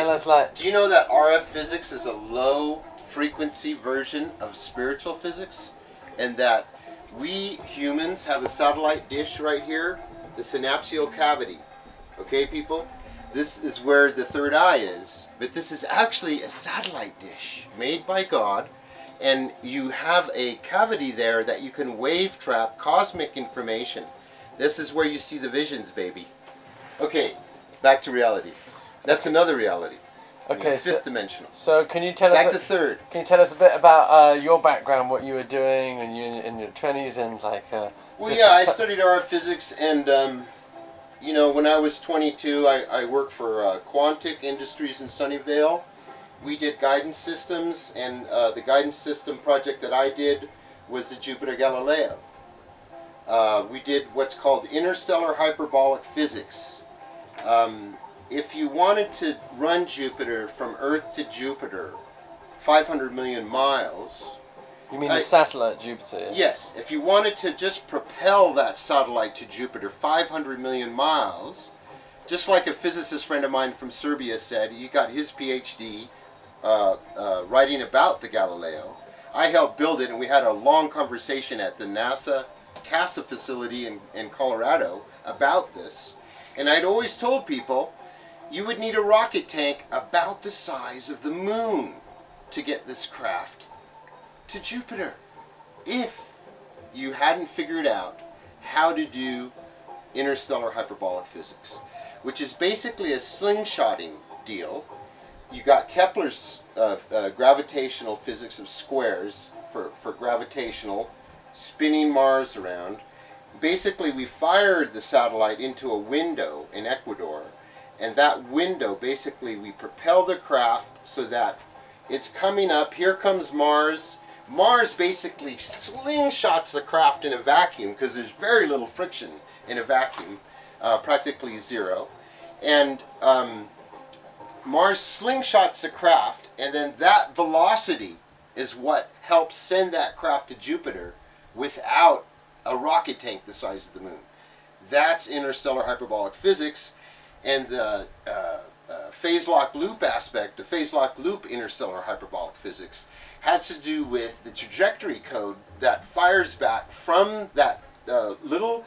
tell us, like... Do you know that RF physics is a low-frequency version of spiritual physics? And that we humans have a satellite dish right here, the synapsial cavity. Okay, people? This is where the third eye is. But this is actually a satellite dish made by God. And you have a cavity there that you can wave trap cosmic information. This is where you see the visions, baby. Okay, back to reality. That's another reality. Okay, fifth dimensional. So can you tell us... Back to third. Can you tell us a bit about your background, what you were doing when you in your 20s and like... well, yeah, I studied RF physics and, you know, when I was 22, I worked for Quantic Industries in Sunnyvale. We did guidance systems, and the guidance system project that I did was the Jupiter Galileo. We did what's called interstellar hyperbolic physics. If you wanted to run Jupiter from Earth to Jupiter, 500 million miles... You mean the satellite Jupiter? Yeah? Yes. If you wanted to just propel that satellite to Jupiter 500 million miles, just like a physicist friend of mine from Serbia said, he got his PhD writing about the Galileo. I helped build it, and we had a long conversation at the NASA CASA facility in Colorado about this. And I'd always told people, you would need a rocket tank about the size of the moon to get this craft to Jupiter, if you hadn't figured out how to do interstellar hyperbolic physics, which is basically a slingshotting deal. You got Kepler's gravitational physics of squares for gravitational, spinning Mars around. Basically, we fired the satellite into a window in Ecuador, and that window, basically, we propel the craft so that it's coming up. Here comes Mars. Mars basically slingshots the craft in a vacuum because there's very little friction in a vacuum, practically zero. And Mars slingshots the craft, and then that velocity is what helps send that craft to Jupiter without a rocket tank the size of the moon. That's interstellar hyperbolic physics, and the phase lock loop aspect, the phase lock loop interstellar hyperbolic physics, has to do with the trajectory code that fires back from that little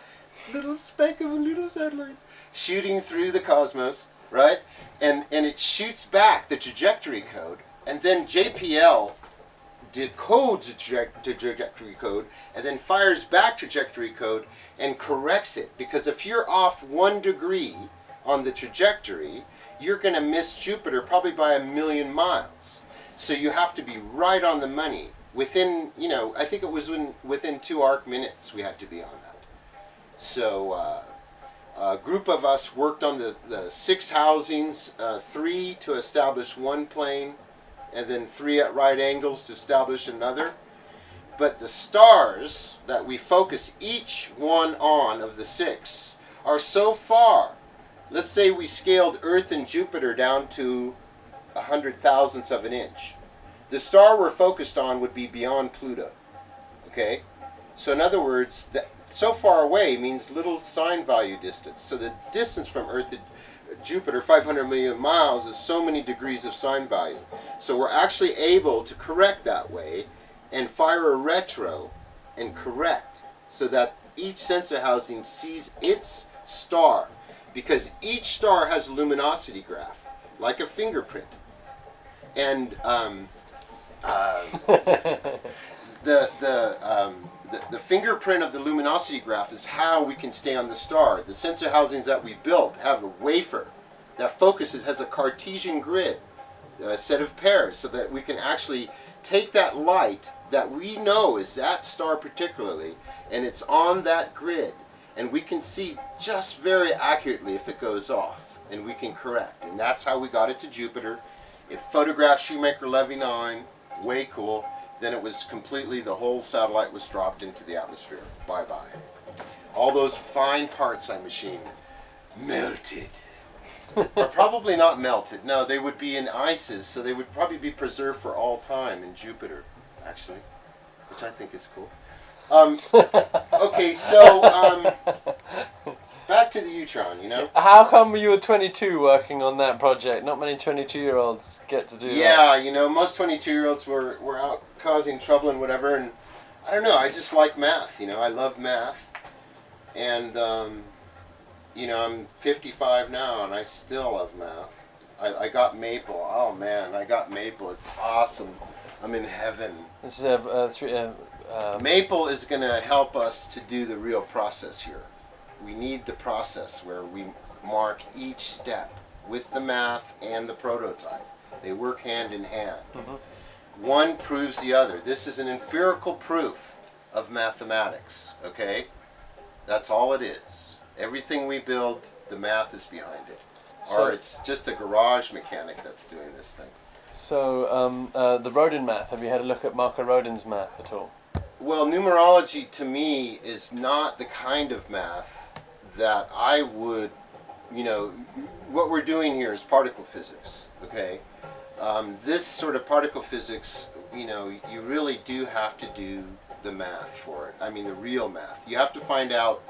speck of a little satellite shooting through the cosmos, right? And it shoots back the trajectory code, and then JPL decodes the trajectory code and then fires back trajectory code and corrects it. Because if you're off 1 degree on the trajectory, you're going to miss Jupiter probably by 1,000,000 miles. So you have to be right on the money. Within, you know, I think it was within 2 arc minutes we had to be on that. So a group of us worked on the 6 housings, 3 to establish 1 plane, and then 3 at right angles to establish another. But the stars that we focus each one on of the 6 are so far. Let's say we scaled Earth and Jupiter down to 100,000ths of an inch. The star we're focused on would be beyond Pluto. Okay? So in other words, so far away means little sign value distance. So the distance from Earth to Jupiter, 500 million miles, is so many degrees of sign value. So we're actually able to correct that way and fire a retro and correct so that each sensor housing sees its star, because each star has a luminosity graph, like a fingerprint. And the fingerprint of the luminosity graph is how we can stay on the star. The sensor housings that we built have a wafer that focuses, has a Cartesian grid, a set of pairs, so that we can actually take that light that we know is that star particularly, and it's on that grid, and we can see just very accurately if it goes off, and we can correct. And that's how we got it to Jupiter. It photographed Shoemaker-Levy 9, way cool. Then it was completely, the whole satellite was dropped into the atmosphere. Bye-bye. All those fine parts I machined melted. Or probably not melted. No, they would be in ices, so they would probably be preserved for all time in Jupiter, actually, which I think is cool. Okay, so back to the Utron, you know? How come you were 22 working on that project? Not many 22-year-olds get to do that. Yeah, you know, most 22-year-olds were out causing trouble and whatever, and I don't know, I just like math, you know, I love math, and, you know, I'm 55 now, and I still love math. I got Maple, oh man, I got Maple, it's awesome, I'm in heaven. This is Maple is going to help us to do the real process here. We need the process where we mark each step with the math and the prototype. They work hand in hand. One proves the other. This is an empirical proof of mathematics, okay? That's all it is. Everything we build, the math is behind it. Or it's just a garage mechanic that's doing this thing. So, the Rodin math, have you had a look at Marco Rodin's math at all? Well, numerology to me is not the kind of math that I would, you know, what we're doing here is particle physics, okay? This sort of particle physics, you know, you really do have to do the math for it. I mean, the real math. You have to find out,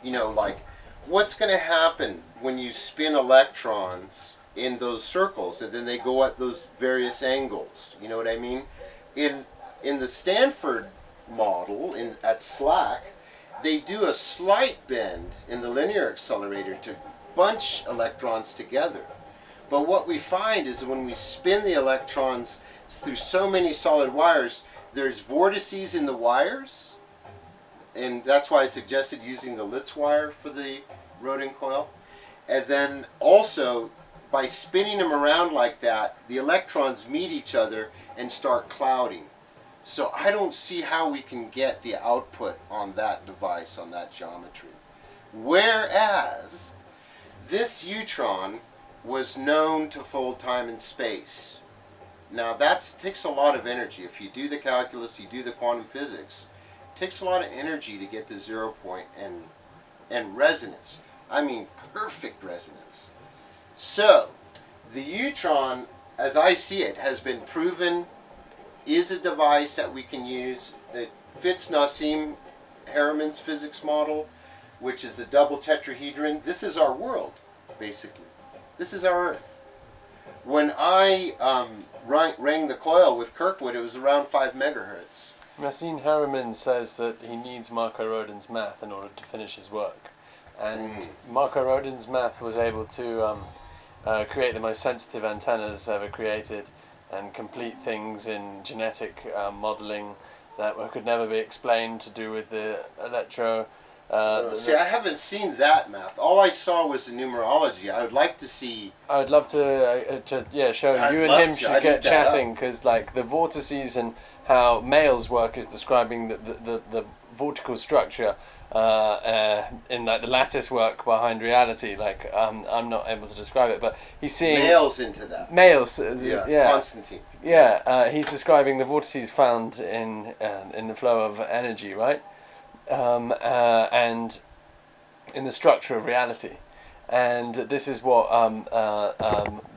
you know, like, what's going to happen when you spin electrons in those circles and then they go at those various angles. You know what I mean? In the Stanford model at SLAC, they do a slight bend in the linear accelerator to bunch electrons together. But what we find is that when we spin the electrons through so many solid wires, there's vortices in the wires, and that's why I suggested using the Litz wire for the Rodin coil. And then also, by spinning them around like that, the electrons meet each other and start clouding. So I don't see how we can get the output on that device, on that geometry. Whereas this Utron was known to fold time and space. Now that takes a lot of energy. If you do the calculus, you do the quantum physics, it takes a lot of energy to get the 0 point and resonance. I mean perfect resonance. So the Utron, as I see it, has been proven is a device that we can use. It fits Nassim Harameyn's physics model, which is the double tetrahedron. This is our world, basically. This is our Earth. When I rang the coil with Kirkwood, it was around 5 megahertz. Nassim Harameyn says that he needs Marco Rodin's math in order to finish his work. And Marco Rodin's math was able to create the most sensitive antennas ever created and complete things in genetic modeling that could never be explained, to do with the electro... See, I haven't seen that math. All I saw was the numerology. I would like to see... I would love to show you and him should get chatting, because like the vortices and how males work is describing the vortical structure in like the lattice work behind reality. Like I'm not able to describe it, but he's seeing males into that. Males, Constantine. Yeah, he's describing the vortices found in the flow of energy, right? And in the structure of reality. And this is what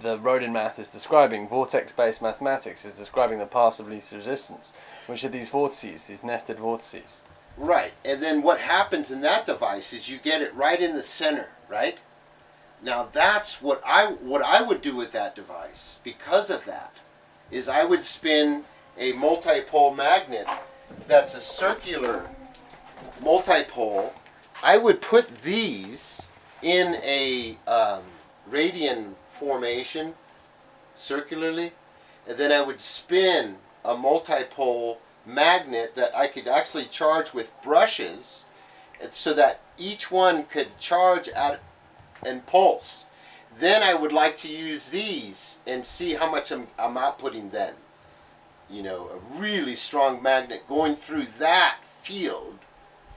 the Rodin math is describing. Vortex-based mathematics is describing the paths of least resistance, which are these vortices, these nested vortices. Right, and then what happens in that device is you get it right in the center, right? Now that's what I would do with that device. Because of that, is I would spin a multipole magnet that's a circular multipole. I would put these in a radian formation circularly, and then I would spin a multipole magnet that I could actually charge with brushes, so that each one could charge at and pulse. Then I would like to use these and see how much I'm outputting then. You know, a really strong magnet going through that field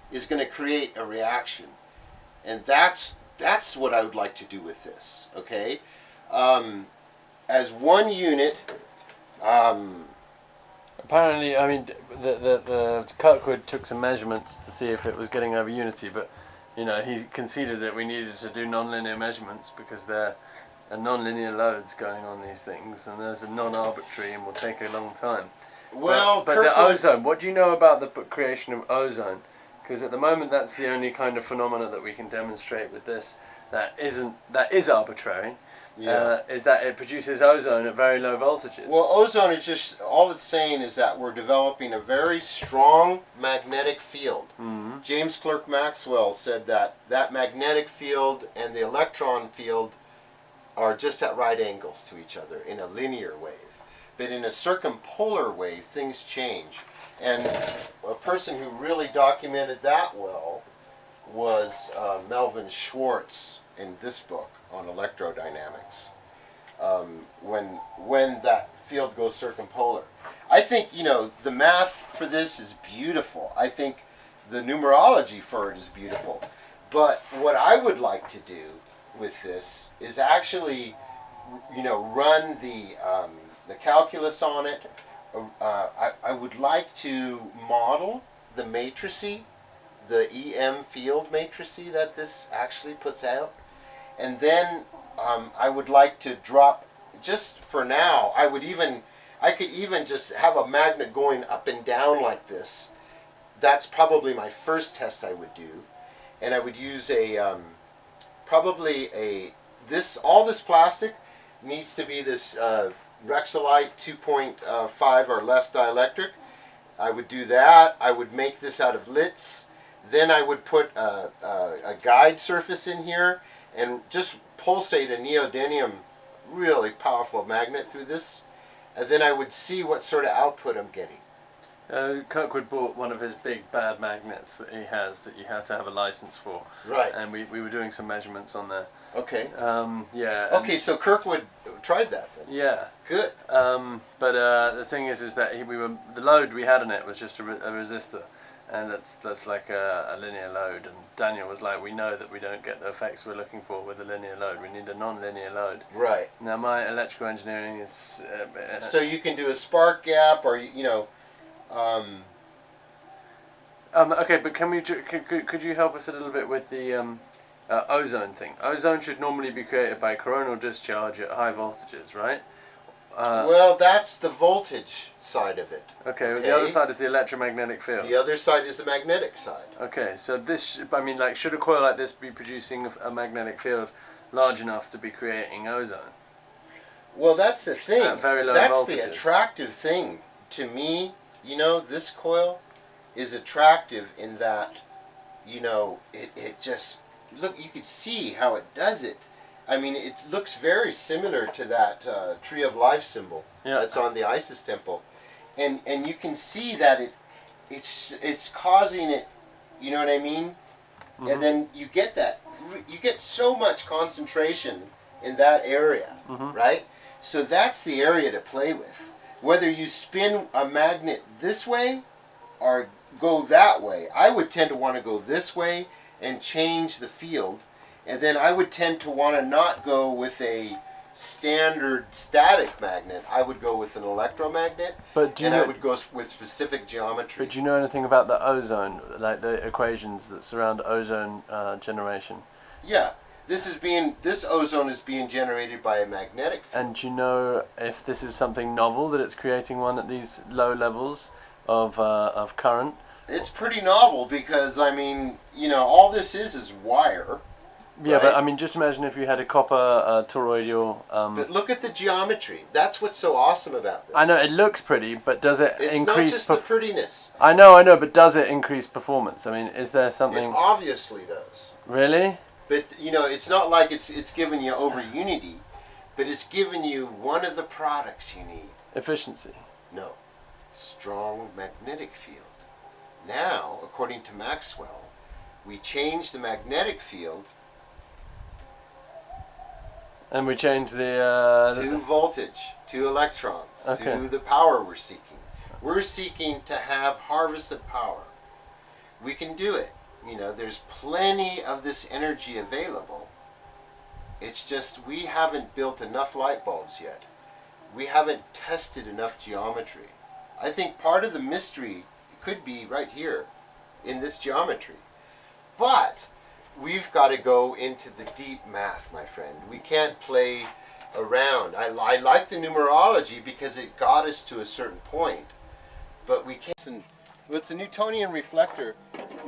is going to create a reaction. And that's what I would like to do with this, okay? As one unit, apparently, I mean, the Kirkwood took some measurements to see if it was getting over unity, but you know, he conceded that we needed to do nonlinear measurements because there are nonlinear loads going on these things, and there's a non-arbitrary and will take a long time. Well, but the ozone, what do you know about the creation of ozone? Because at the moment that's the only kind of phenomena that we can demonstrate with this that is arbitrary. Yeah. Is that it produces ozone at very low voltages. Well, ozone is just, all it's saying is that we're developing a very strong magnetic field. Mm-hmm. James Clerk Maxwell said that that magnetic field and the electron field are just at right angles to each other in a linear wave. But in a circumpolar wave, things change. And a person who really documented that well was Melvin Schwartz in this book on electrodynamics. When that field goes circumpolar, I think the math for this is beautiful. I think the numerology for it is beautiful. But what I would like to do with this is actually, run the calculus on it. I would like to model the matrice, the EM field matrice that this actually puts out. And then I would like to drop, just for now, I could even just have a magnet going up and down like this. That's probably my first test I would do. And I would use all this plastic needs to be this Rexolite 2.5 or less dielectric. I would do that. I would make this out of Litz. Then I would put a guide surface in here and just pulsate a neodymium, really powerful magnet through this. And then I would see what sort of output I'm getting. Kirkwood bought one of his big bad magnets that he has that you have to have a license for. Right. And we were doing some measurements on there. Okay. Yeah. Okay, so Kirkwood tried that then. Yeah. Good. But the thing is that the load we had on it was just a resistor, and that's like a linear load. And Daniel was like, we know that we don't get the effects we're looking for with a linear load. We need a non-linear load. Right. Now my electrical engineering is. So you can do a spark gap, or Okay, but could you help us a little bit with the ozone thing? Ozone should normally be created by coronal discharge at high voltages, right? Well, that's the voltage side of it. Okay, well, the other side is the electromagnetic field. The other side is the magnetic side. Okay, so this, should a coil like this be producing a magnetic field large enough to be creating ozone? Well, that's the thing. At very low that's voltages. The attractive thing to me. This coil is attractive in that, it just, look, you could see how it does it. I mean, it looks very similar to that Tree of Life symbol that's on the Isis temple. And you can see that it's causing it, you know what I mean? Mm-hmm. And then you get so much concentration in that area, right? So that's the area to play with. Whether you spin a magnet this way or go that way, I would tend to want to go this way and change the field. And then I would tend to want to not go with a standard static magnet. I would go with an electromagnet, I would go with specific geometry. But do you know anything about the ozone, like the equations that surround ozone generation? Yeah. This ozone is being generated by a magnetic field. And do you know if this is something novel, that it's creating one at these low levels of current? It's pretty novel because, all this is wire. Yeah, right? but just imagine if you had a copper toroidal... But look at the geometry. That's what's so awesome about this. I know, it looks pretty, but does it it's increase... It's not just the prettiness. I know, but does it increase performance? Is there something... It obviously does. Really? But, it's not like it's giving you over unity, but it's giving you one of the products you need. Efficiency. No. Strong magnetic field. Now, according to Maxwell, we change the magnetic field and we change the... to voltage, to electrons, okay. to the power we're seeking. We're seeking to have harvested power. We can do it. There's plenty of this energy available. It's just we haven't built enough light bulbs yet. We haven't tested enough geometry. I think part of the mystery could be right here in this geometry. But we've got to go into the deep math, my friend. We can't play around. I like the numerology because it got us to a certain point. But we can't. It's a Newtonian reflector.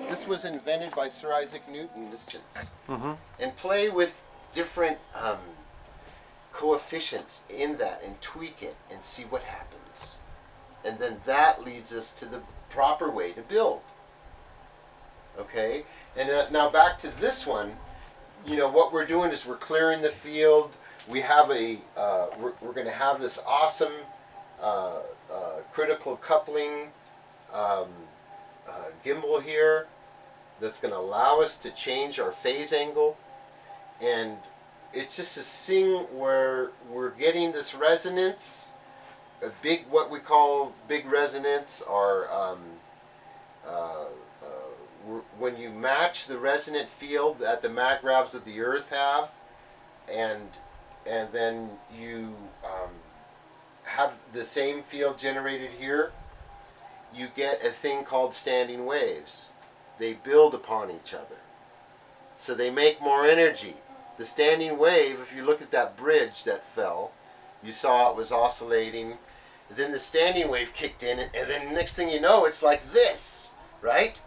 This was invented by Sir Isaac Newton. And play with different coefficients in that and tweak it and see what happens. And then that leads us to the proper way to build. Okay? And now back to this one. You know, what we're doing is we're clearing the field. We have we're going to have this awesome critical coupling gimbal here that's going to allow us to change our phase angle. And it's just a thing where we're getting this resonance, what we call big resonance, or when you match the resonant field that the magravs of the Earth have, and then you have the same field generated here, you get a thing called standing waves. They build upon each other, so they make more energy. The standing wave, if you look at that bridge that fell, you saw it was oscillating. Then the standing wave kicked in, and then next thing you know, it's like this, right?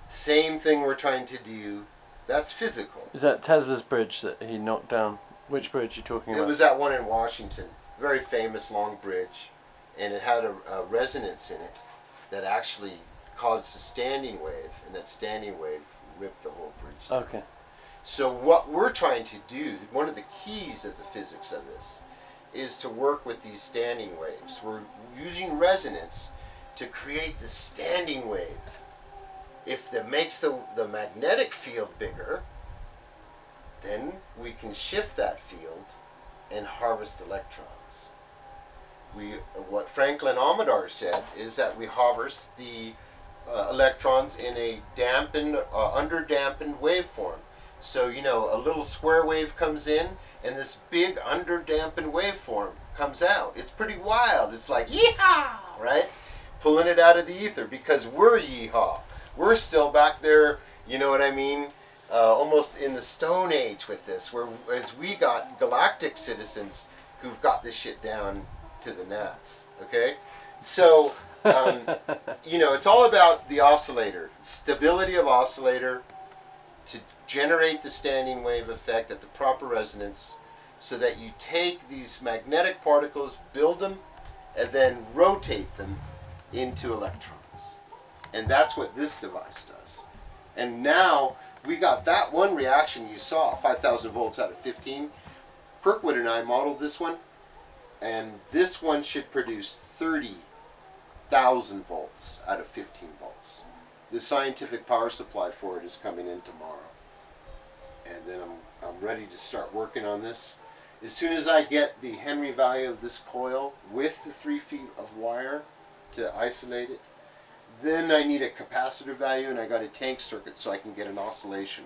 Same thing we're trying to do. That's physical. Is that Tesla's bridge that he knocked down? Which bridge are you talking about? It was that one in Washington. Very famous long bridge. And it had a resonance in it that actually caused a standing wave. And that standing wave ripped the whole bridge down. Okay. So what we're trying to do, one of the keys of the physics of this, is to work with these standing waves. We're using resonance to create the standing wave. If that makes the magnetic field bigger, then we can shift that field and harvest electrons. What Franklin Amador said is that we harvest the electrons in a dampened, under-dampened waveform. So, you know, a little square wave comes in, and this big under-dampened waveform comes out. It's pretty wild. It's like, yeehaw, right? Pulling it out of the ether, because we're yeehaw. We're still back there, you know what I mean? Almost in the Stone Age with this, whereas we got galactic citizens who've got this shit down to the gnats, okay? So, you know, it's all about the oscillator, stability of oscillator to generate the standing wave effect at the proper resonance, so that you take these magnetic particles, build them, and then rotate them into electrons. And that's what this device does. And now we got that one reaction you saw, 5,000 volts out of 15. Kirkwood and I modeled this one, and this one should produce 30,000 volts out of 15 volts. The scientific power supply for it is coming in tomorrow. And then I'm ready to start working on this. As soon as I get the Henry value of this coil with the 3 feet of wire to isolate it, then I need a capacitor value, and I got a tank circuit so I can get an oscillation.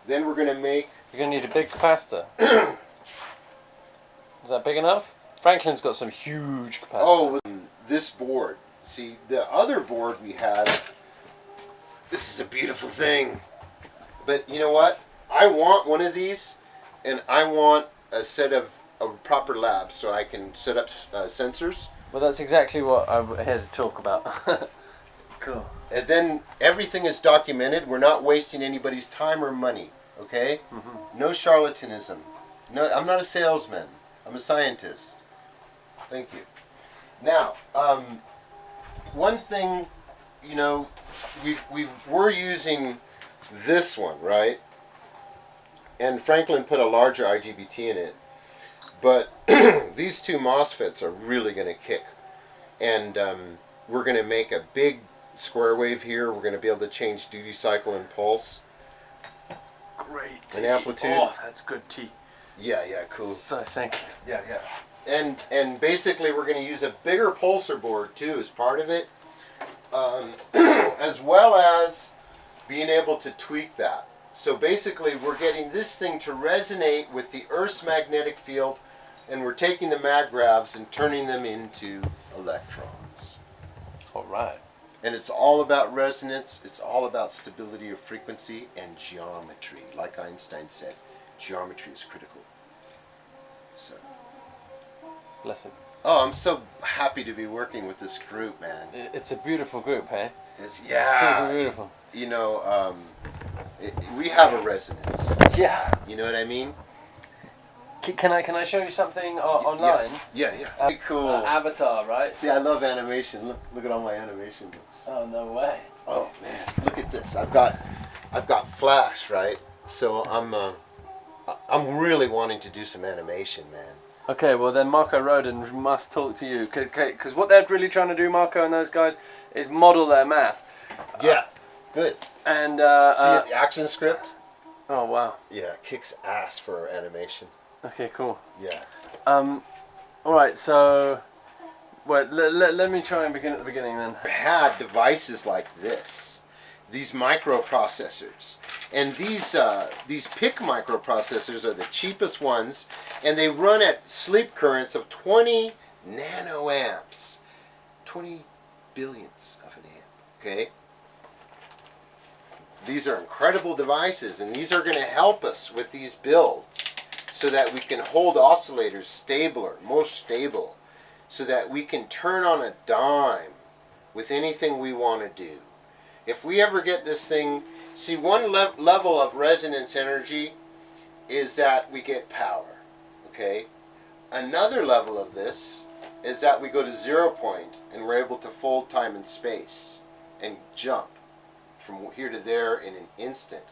Then we're going to make... You're going to need a big capacitor. Is that big enough? Franklin's got some huge capacitors. Oh, this board. See, the other board we had, this is a beautiful thing. But you know what? I want one of these, and I want a set of proper labs so I can set up sensors. Well, that's exactly what I'm here to talk about. Cool. And then everything is documented. We're not wasting anybody's time or money, okay? Mm-hmm. No charlatanism. No, I'm not a salesman. I'm a scientist. Thank you. Now, one thing, you know, we're using this one, right? And Franklin put a larger IGBT in it. But these two MOSFETs are really going to kick. And we're going to make a big square wave here. We're going to be able to change duty cycle and pulse. Great tea. And amplitude. Oh, that's good tea. Yeah, cool. So, thank you. Yeah. And basically we're going to use a bigger pulsar board too as part of it. As well as being able to tweak that. So basically we're getting this thing to resonate with the Earth's magnetic field, and we're taking the magravs and turning them into electrons. All right. And it's all about resonance, it's all about stability of frequency and geometry. Like Einstein said, geometry is critical. So, Blessed. Oh, I'm so happy to be working with this group, man. It's a beautiful group, hey? It's Super beautiful. You know, we have a resonance. Yeah. You know what I mean? Can I show you something online? Yeah. Pretty cool. Avatar, right? See, I love animation. Look at all my animation books. Oh, no way. Oh man, look at this. I've got Flash, right? So I'm really wanting to do some animation, man. Okay, well then Marco Rodin must talk to you, because what they're really trying to do, Marco and those guys, is model their math. Yeah, good. And see the action script? Oh wow. Yeah, kicks ass for animation. Okay, cool. Yeah. All right, so wait, let me try and begin at the beginning then. I had devices like this, these microprocessors, and these PIC microprocessors are the cheapest ones, and they run at sleep currents of 20 nanoamps, 20 billionths of an amp. Okay. These are incredible devices, and these are going to help us with these builds, so that we can hold oscillators stabler, more stable, so that we can turn on a dime with anything we want to do. If we ever get this thing, see, one level of resonance energy is that we get power, okay? Another level of this is that we go to 0 point and we're able to fold time and space and jump from here to there in an instant.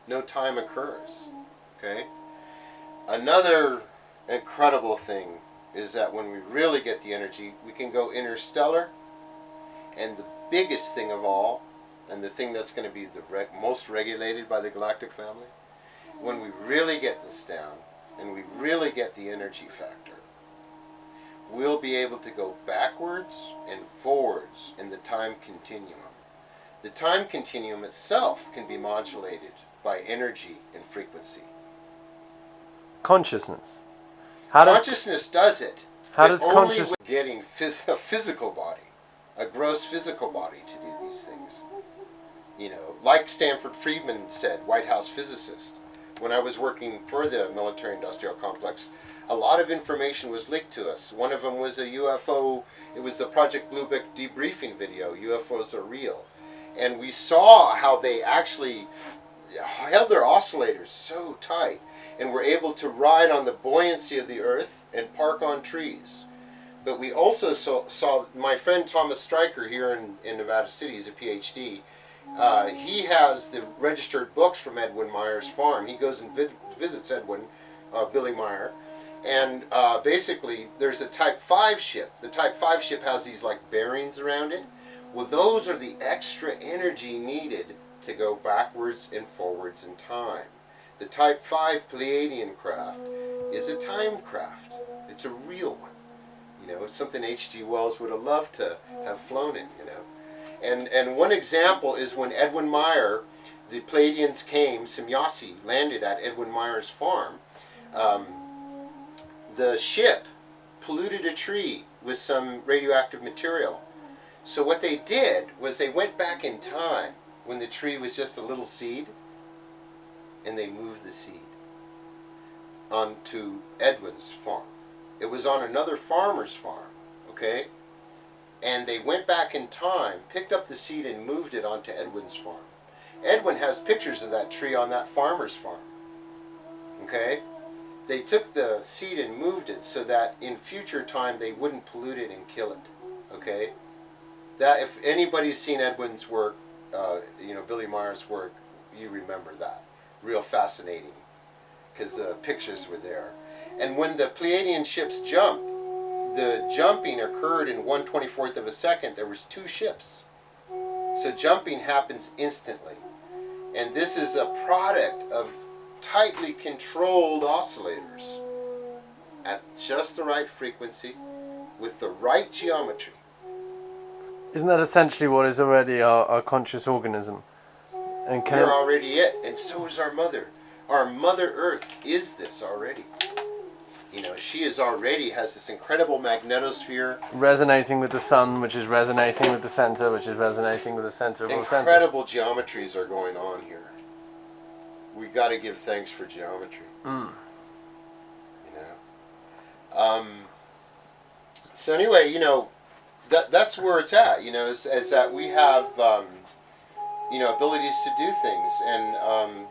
No time occurs, okay? Another incredible thing is that when we really get the energy, we can go interstellar, and the biggest thing of all, and the thing that's going to be the most regulated by the galactic family, when we really get this down, and we really get the energy factor, we'll be able to go backwards and forwards in the time continuum. The time continuum itself can be modulated by energy and frequency. Consciousness. Consciousness does it. How does only consciousness... with getting a physical body, a gross physical body to do these things. You know, like Stanford Friedman said, White House physicist, when I was working for the military-industrial complex, a lot of information was leaked to us. One of them was a UFO, it was the Project Bluebeck debriefing video, UFOs are real. And we saw how they actually held their oscillators so tight and were able to ride on the buoyancy of the earth and park on trees. But we also saw my friend Thomas Stryker here in Nevada City, he's a PhD. He has the registered books from Edwin Meyer's farm. He goes and visits Edwin, Billy Meyer, and basically there's a Type 5 ship. The Type 5 ship has these like bearings around it. Well, those are the extra energy needed to go backwards and forwards in time. The Type 5 Pleiadian craft is a time craft. It's a real one. You know, it's something H.G. Wells would have loved to have flown in, you know. And one example is when Edwin Meyer, the Pleiadians came, Semyasi landed at Edwin Meyer's farm. The ship polluted a tree with some radioactive material. So what they did was they went back in time when the tree was just a little seed, and they moved the seed onto Edwin's farm. It was on another farmer's farm, okay? And they went back in time, picked up the seed and moved it onto Edwin's farm. Edwin has pictures of that tree on that farmer's farm, okay? They took the seed and moved it so that in future time they wouldn't pollute it and kill it, okay? That, if anybody's seen Edwin's work, you know, Billy Meyer's work, you remember that. Real fascinating, because the pictures were there. And when the Pleiadian ships jumped, the jumping occurred in 1/24th of a second. There was 2 ships. So jumping happens instantly. And this is a product of tightly controlled oscillators at just the right frequency with the right geometry. Isn't that essentially what is already our conscious organism? And We're already it, and so is our mother. Our Mother Earth is this already. You know, she is already has this incredible magnetosphere. Resonating with the sun, which is resonating with the center, which is resonating with the center of all centers. Incredible geometries are going on here. We got to give thanks for geometry. You know, So anyway, that's where it's at. Is that we have abilities to do things, and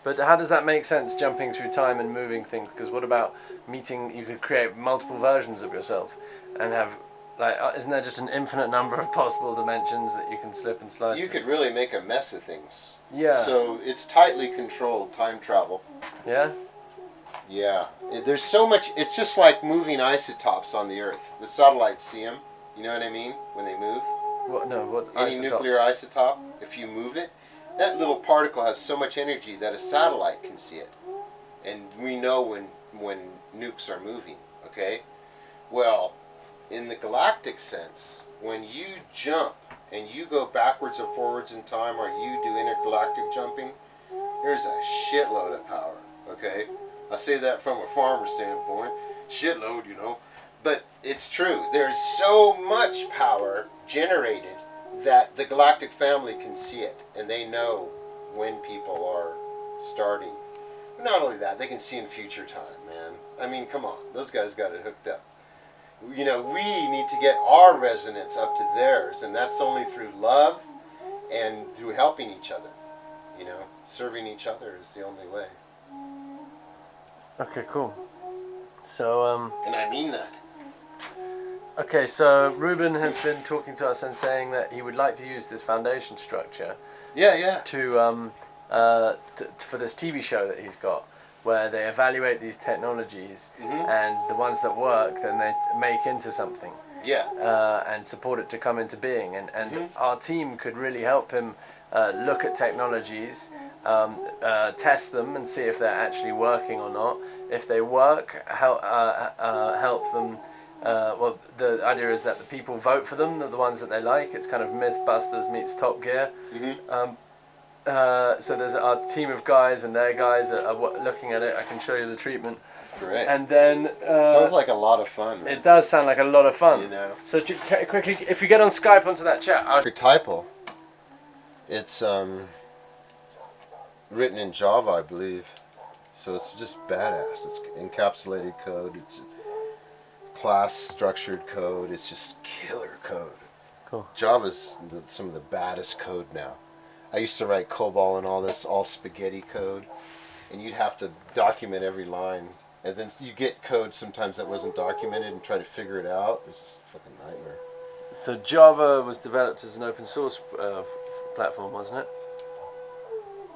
But how does that make sense, jumping through time and moving things? Because what about meeting, you could create multiple versions of yourself and have, isn't there just an infinite number of possible dimensions that you can slip and slide? you could really make a mess of things. Yeah. So it's tightly controlled time travel. Yeah? Yeah. There's so much, it's just like moving isotopes on the Earth. The satellites see them, you know what I mean, when they move. What? No, what? Any isotopes? nuclear isotope, if you move it, that little particle has so much energy that a satellite can see it. And we know when nukes are moving, okay? Well, in the galactic sense, when you jump and you go backwards or forwards in time, or you do intergalactic jumping, there's a shitload of power, okay? I say that from a farmer standpoint, shitload, but it's true. There's so much power generated that the galactic family can see it, and they know when people are starting. But not only that, they can see in future time, man. I mean, come on, those guys got it hooked up. We need to get our resonance up to theirs, and that's only through love and through helping each other. Serving each other is the only way. Okay, cool. So, And I mean that. okay, so Ruben has been talking to us and saying that he would like to use this foundation structure Yeah. to for this TV show that he's got, where they evaluate these technologies, and the ones that work, then they make into something, Yeah. and support it to come into being. And our team could really help him look at technologies, test them, and see if they're actually working or not. If they work, help them. Well, the idea is that the people vote for them, the ones that they like. It's kind of Mythbusters meets Top Gear. So there's our team of guys, and their guys are looking at it. I can show you the treatment. Great. And then Sounds like a lot of fun, man. it does sound like a lot of fun. So quickly, if you get on Skype onto that chat, Archetypal. It's written in Java, I believe. So it's just badass. It's encapsulated code. It's class structured code. It's just killer code. Cool. Java's some of the baddest code now. I used to write COBOL and all this, all spaghetti code, and you'd have to document every line, and then you get code sometimes that wasn't documented and try to figure it out. It's just a fucking nightmare. So Java was developed as an open source platform, wasn't it?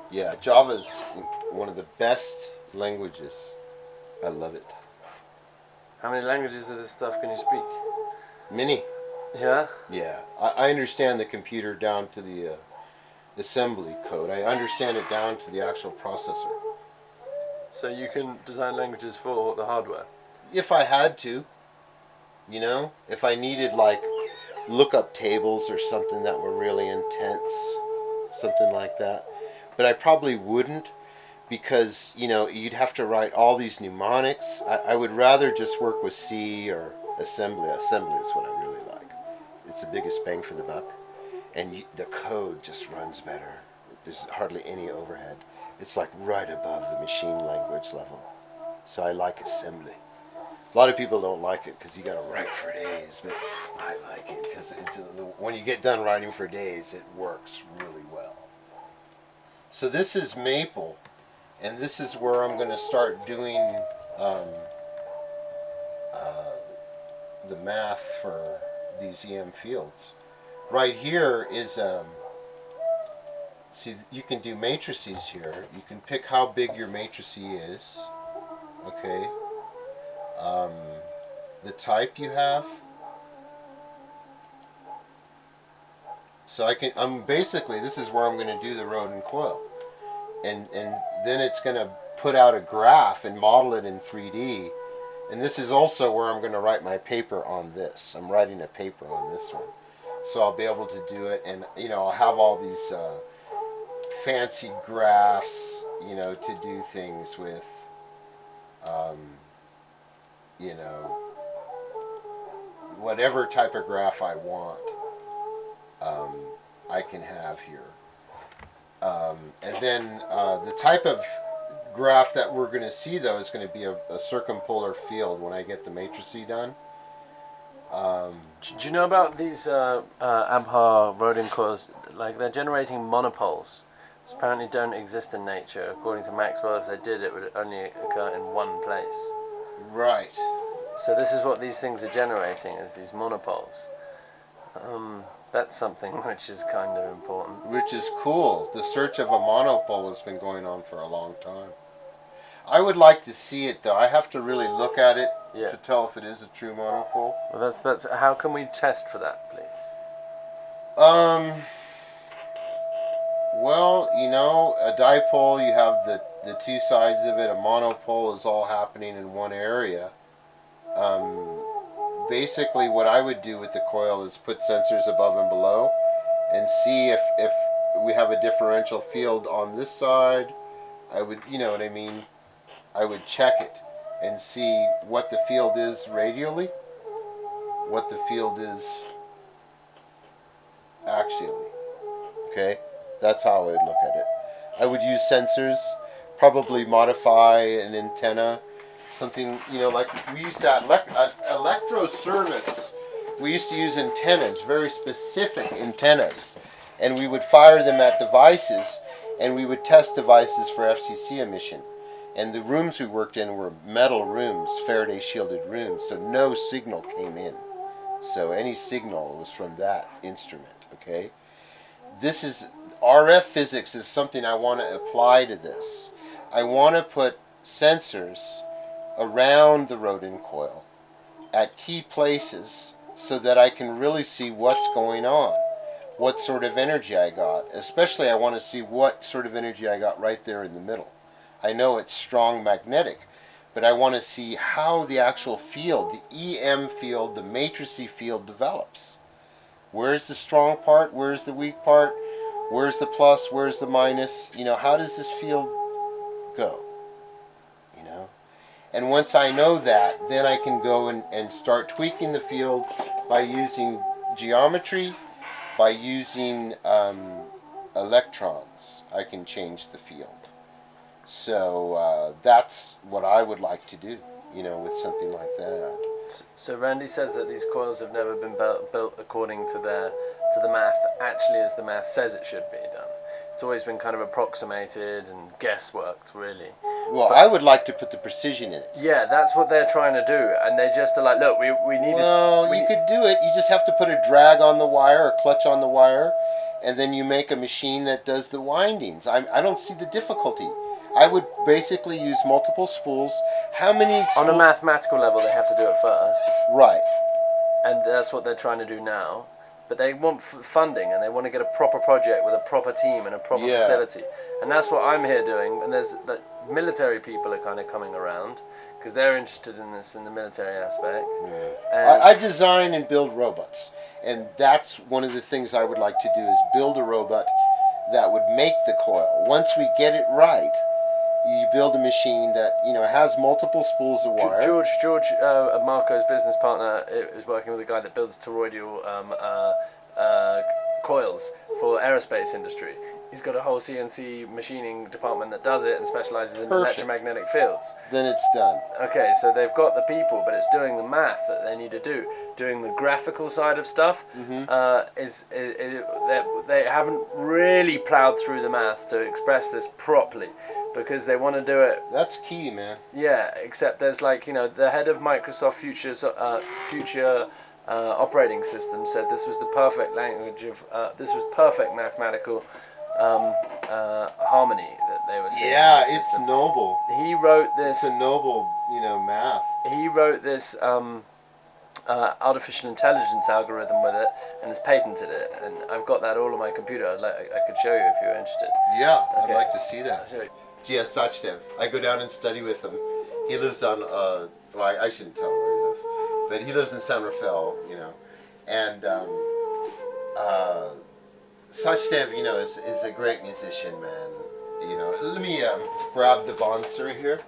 Yeah, Java's one of the best languages. I love it. How many languages of this stuff can you speak? Many. Yeah? Yeah, I understand the computer down to the assembly code. I understand it down to the actual processor. So you can design languages for the hardware? If I had to, if I needed like lookup tables or something that were really intense, something like that. But I probably wouldn't, because you'd have to write all these mnemonics. I would rather just work with C or assembly. Assembly is what I really like. It's the biggest bang for the buck, and the code just runs better. There's hardly any overhead. It's like right above the machine language level. So I like assembly. A lot of people don't like it because you got to write for days, but I like it because when you get done writing for days, it works really well. So this is Maple, and this is where I'm going to start doing the math for these EM fields. Right here is, see, you can do matrices here. You can pick how big your matrice is, okay? The type you have. So basically, this is where I'm going to do the rodent coil. And then it's going to put out a graph and model it in 3D. And this is also where I'm going to write my paper on this. I'm writing a paper on this one. So I'll be able to do it, and I'll have all these fancy graphs, to do things with, whatever type of graph I want, I can have here. And then the type of graph that we're going to see, though, is going to be a circumpolar field when I get the matrice done. Do you know about these Abha rodent coils? Like, they're generating monopoles. Which apparently don't exist in nature. According to Maxwell, if they did, it would only occur in one place. Right. So this is what these things are generating, is these monopoles. That's something which is kind of important. Which is cool. The search of a monopole has been going on for a long time. I would like to see it, though. I have to really look at it to tell if it is a true monopole. Well, that's. How can we test for that, please? Well, you know, a dipole, you have the two sides of it. A monopole is all happening in one area. Basically, what I would do with the coil is put sensors above and below and see if we have a differential field on this side. I would, you know what I mean? I would check it and see what the field is radially, what the field is axially. Okay? That's how I would look at it. I would use sensors, probably modify an antenna, something, you know, like we used to electro service. We used to use antennas, very specific antennas, and we would fire them at devices, and we would test devices for FCC emission. And the rooms we worked in were metal rooms, Faraday shielded rooms, so no signal came in. So any signal was from that instrument, okay? This is, RF physics is something I want to apply to this. I want to put sensors around the rodent coil at key places so that I can really see what's going on, what sort of energy I got. Especially I want to see what sort of energy I got right there in the middle. I know it's strong magnetic, but I want to see how the actual field, the EM field, the matricey field develops. Where's the strong part? Where's the weak part? Where's the plus? Where's the minus? You know, how does this field go? You know? And once I know that, then I can go and start tweaking the field by using geometry, by using electrons. I can change the field. So that's what I would like to do, you know, with something like that. So Randy says that these coils have never been built according to the math, actually as the math says it should be done. It's always been kind of approximated and guessworked, really. Well, I would like to put the precision in it. Yeah, that's what they're trying to do, and they just are like, look, we need. Well, you could do it. You just have to put a drag on the wire, or clutch on the wire, and then you make a machine that does the windings. I don't see the difficulty. I would basically use multiple spools. How many on a mathematical level, they have to do it first. Right. And that's what they're trying to do now. But they want funding, and they want to get a proper project with a proper team and a proper facility. And that's what I'm here doing. And there's the military people are kind of coming around because they're interested in this in the military aspect. Yeah. I design and build robots. And that's one of the things I would like to do is build a robot that would make the coil. Once we get it right, you build a machine that, you know, has multiple spools of wire. George, Marco's business partner, is working with a guy that builds toroidal coils for aerospace industry. He's got a whole CNC machining department that does it and specializes in electromagnetic fields. Then it's done. Okay, so they've got the people, but it's doing the math that they need to do. Doing the graphical side of stuff they haven't really plowed through the math to express this properly because they want to do it. That's key, man. Yeah, except there's like, you know, the head of Microsoft future operating system said this was the perfect language of this was perfect mathematical harmony that they were seeing. Yeah, it's noble. He wrote this. It's a noble, you know, math. He wrote this artificial intelligence algorithm with it, and has patented it. And I've got that all on my computer. I could show you if you're interested. Yeah, okay. I'd like to see that. I'll show you. G.S. Sachdev. I go down and study with him. He lives on. Well, I shouldn't tell where he lives, but he lives in San Rafael, you know, and. Sachdev, you know, is a great musician, man. You know, let me grab the Bonser here.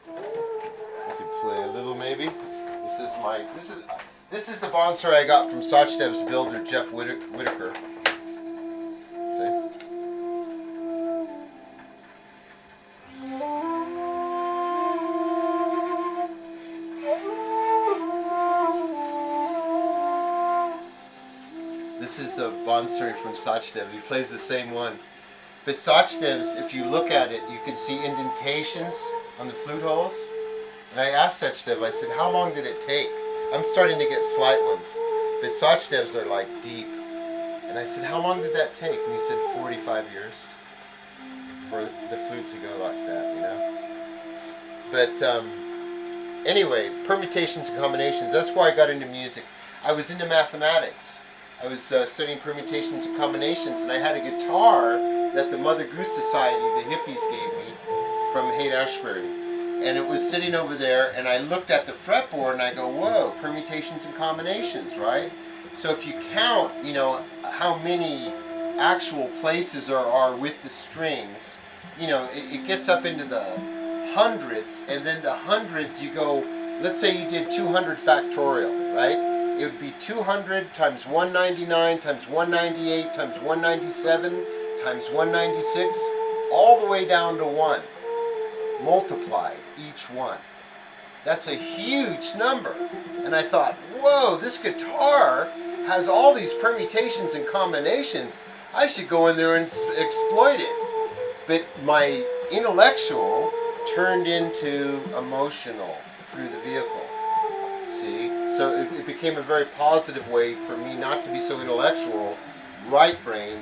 I could play a little, maybe. This is the Bonser I got from Sachdev's builder, Jeff Whitaker. See? This is the Bonsuri from Sachdev. He plays the same one. But Sachdev's, if you look at it, you can see indentations on the flute holes. And I asked Sachdev, I said, how long did it take? I'm starting to get slight ones. But Sachdev's are like deep. And I said, how long did that take? And he said 45 years for the flute to go like that, you know. But anyway, permutations and combinations, that's why I got into music. I was into mathematics. I was studying permutations and combinations, and I had a guitar that the Mother Goose Society, the hippies, gave me from Haight-Ashbury. And it was sitting over there, and I looked at the fretboard and I go, whoa, permutations and combinations, right? So if you count, you know, how many actual places are with the strings, you know, it gets up into the hundreds, and then the hundreds you go, let's say you did 200 factorial, right? It would be 200 times 199 times 198 times 197 times 196, all the way down to 1. Multiplied each one. That's a huge number. And I thought, whoa, this guitar has all these permutations and combinations. I should go in there and exploit it. But my intellectual turned into emotional through the vehicle. See? So it became a very positive way for me not to be so intellectual, right brain,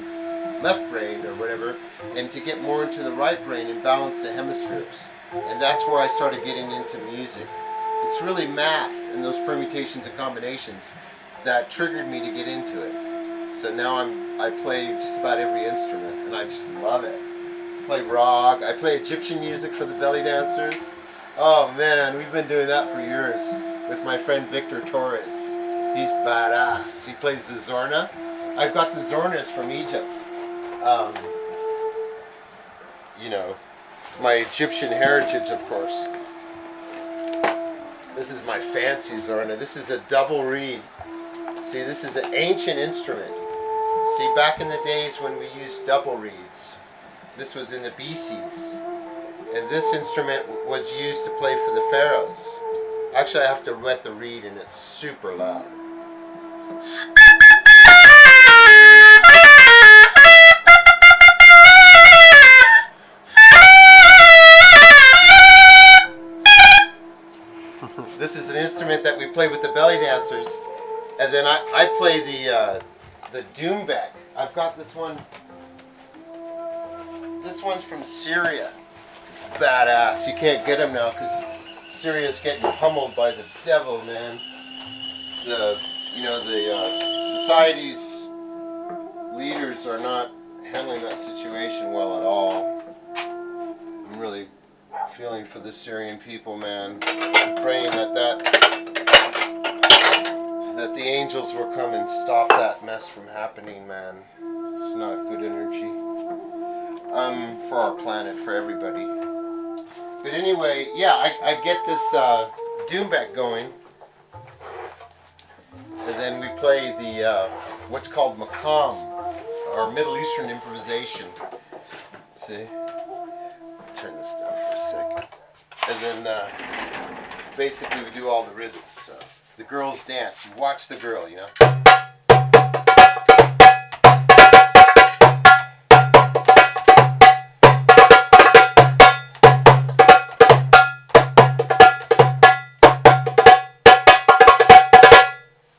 left brain or whatever, and to get more into the right brain and balance the hemispheres. And that's where I started getting into music. It's really math and those permutations and combinations that triggered me to get into it. So now I play just about every instrument, and I just love it. I play rock, I play Egyptian music for the belly dancers. Oh man, we've been doing that for years with my friend Victor Torres. He's badass. He plays the Zorna. I've got the Zornas from Egypt. You know, my Egyptian heritage, of course. This is my fancy Zorna. This is a double reed. See, this is an ancient instrument. See, back in the days when we used double reeds, this was in the BCs. And this instrument was used to play for the pharaohs. Actually, I have to wet the reed and it's super loud. This is an instrument that we play with the belly dancers. And then I play the Doomback. I've got this one. This one's from Syria. It's badass. You can't get them now because Syria's getting pummeled by the devil, man. The society's leaders are not handling that situation well at all. I'm really feeling for the Syrian people, man. I'm praying that the angels will come and stop that mess from happening, man. It's not good energy. For our planet, for everybody. But anyway, yeah, I get this Doomback going. And then we play the, what's called McCubre, or Middle Eastern improvisation. See? Turn this down for a second. And then, basically we do all the rhythms, so. The girls dance. You watch the girl, you know?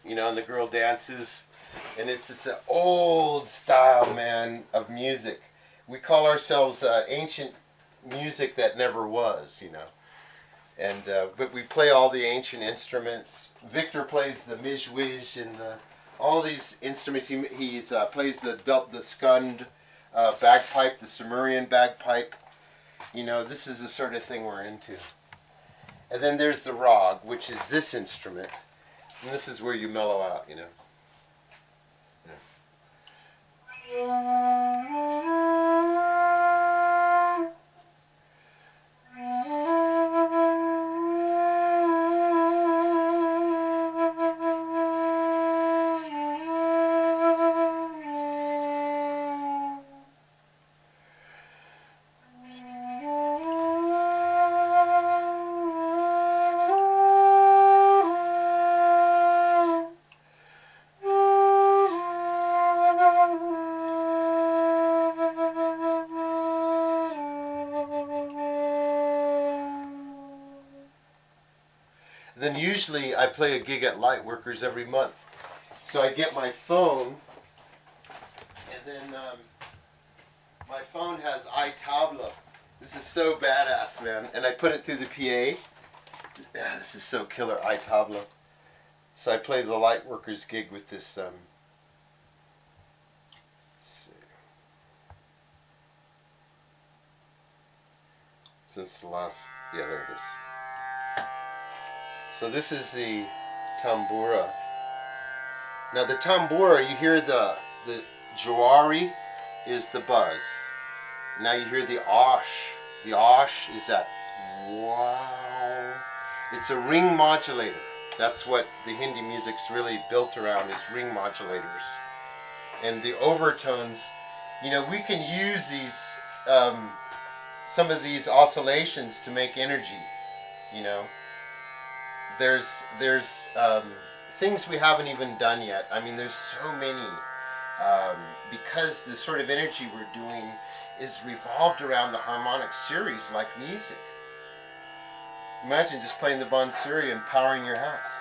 You know, and the girl dances. And it's an old style, man, of music. We call ourselves ancient music that never was, you know. And but we play all the ancient instruments. Victor plays the mizwiz and all these instruments. He plays the skund bagpipe, the Sumerian bagpipe. You know, this is the sort of thing we're into. And then there's the rag, which is this instrument. And this is where you mellow out, you know. usually I play a gig at Lightworkers every month. So I get my phone, and then my phone has iTabla. This is so badass, man. And I put it through the PA. This is so killer, iTabla. So I play the Lightworkers gig with this. Let's see. Since the last, yeah, there it is. So this is the Tombora. Now the Tombora, you hear the Jawari is the buzz. Now you hear the osh. The osh is that wow. It's a ring modulator. That's what the Hindi music's really built around, is ring modulators. And the overtones, you know, we can use these, some of these oscillations to make energy, you know. There's things we haven't even done yet. I mean, there's so many, because the sort of energy we're doing is revolved around the harmonic series like music. Imagine just playing the Bansuri and powering your house.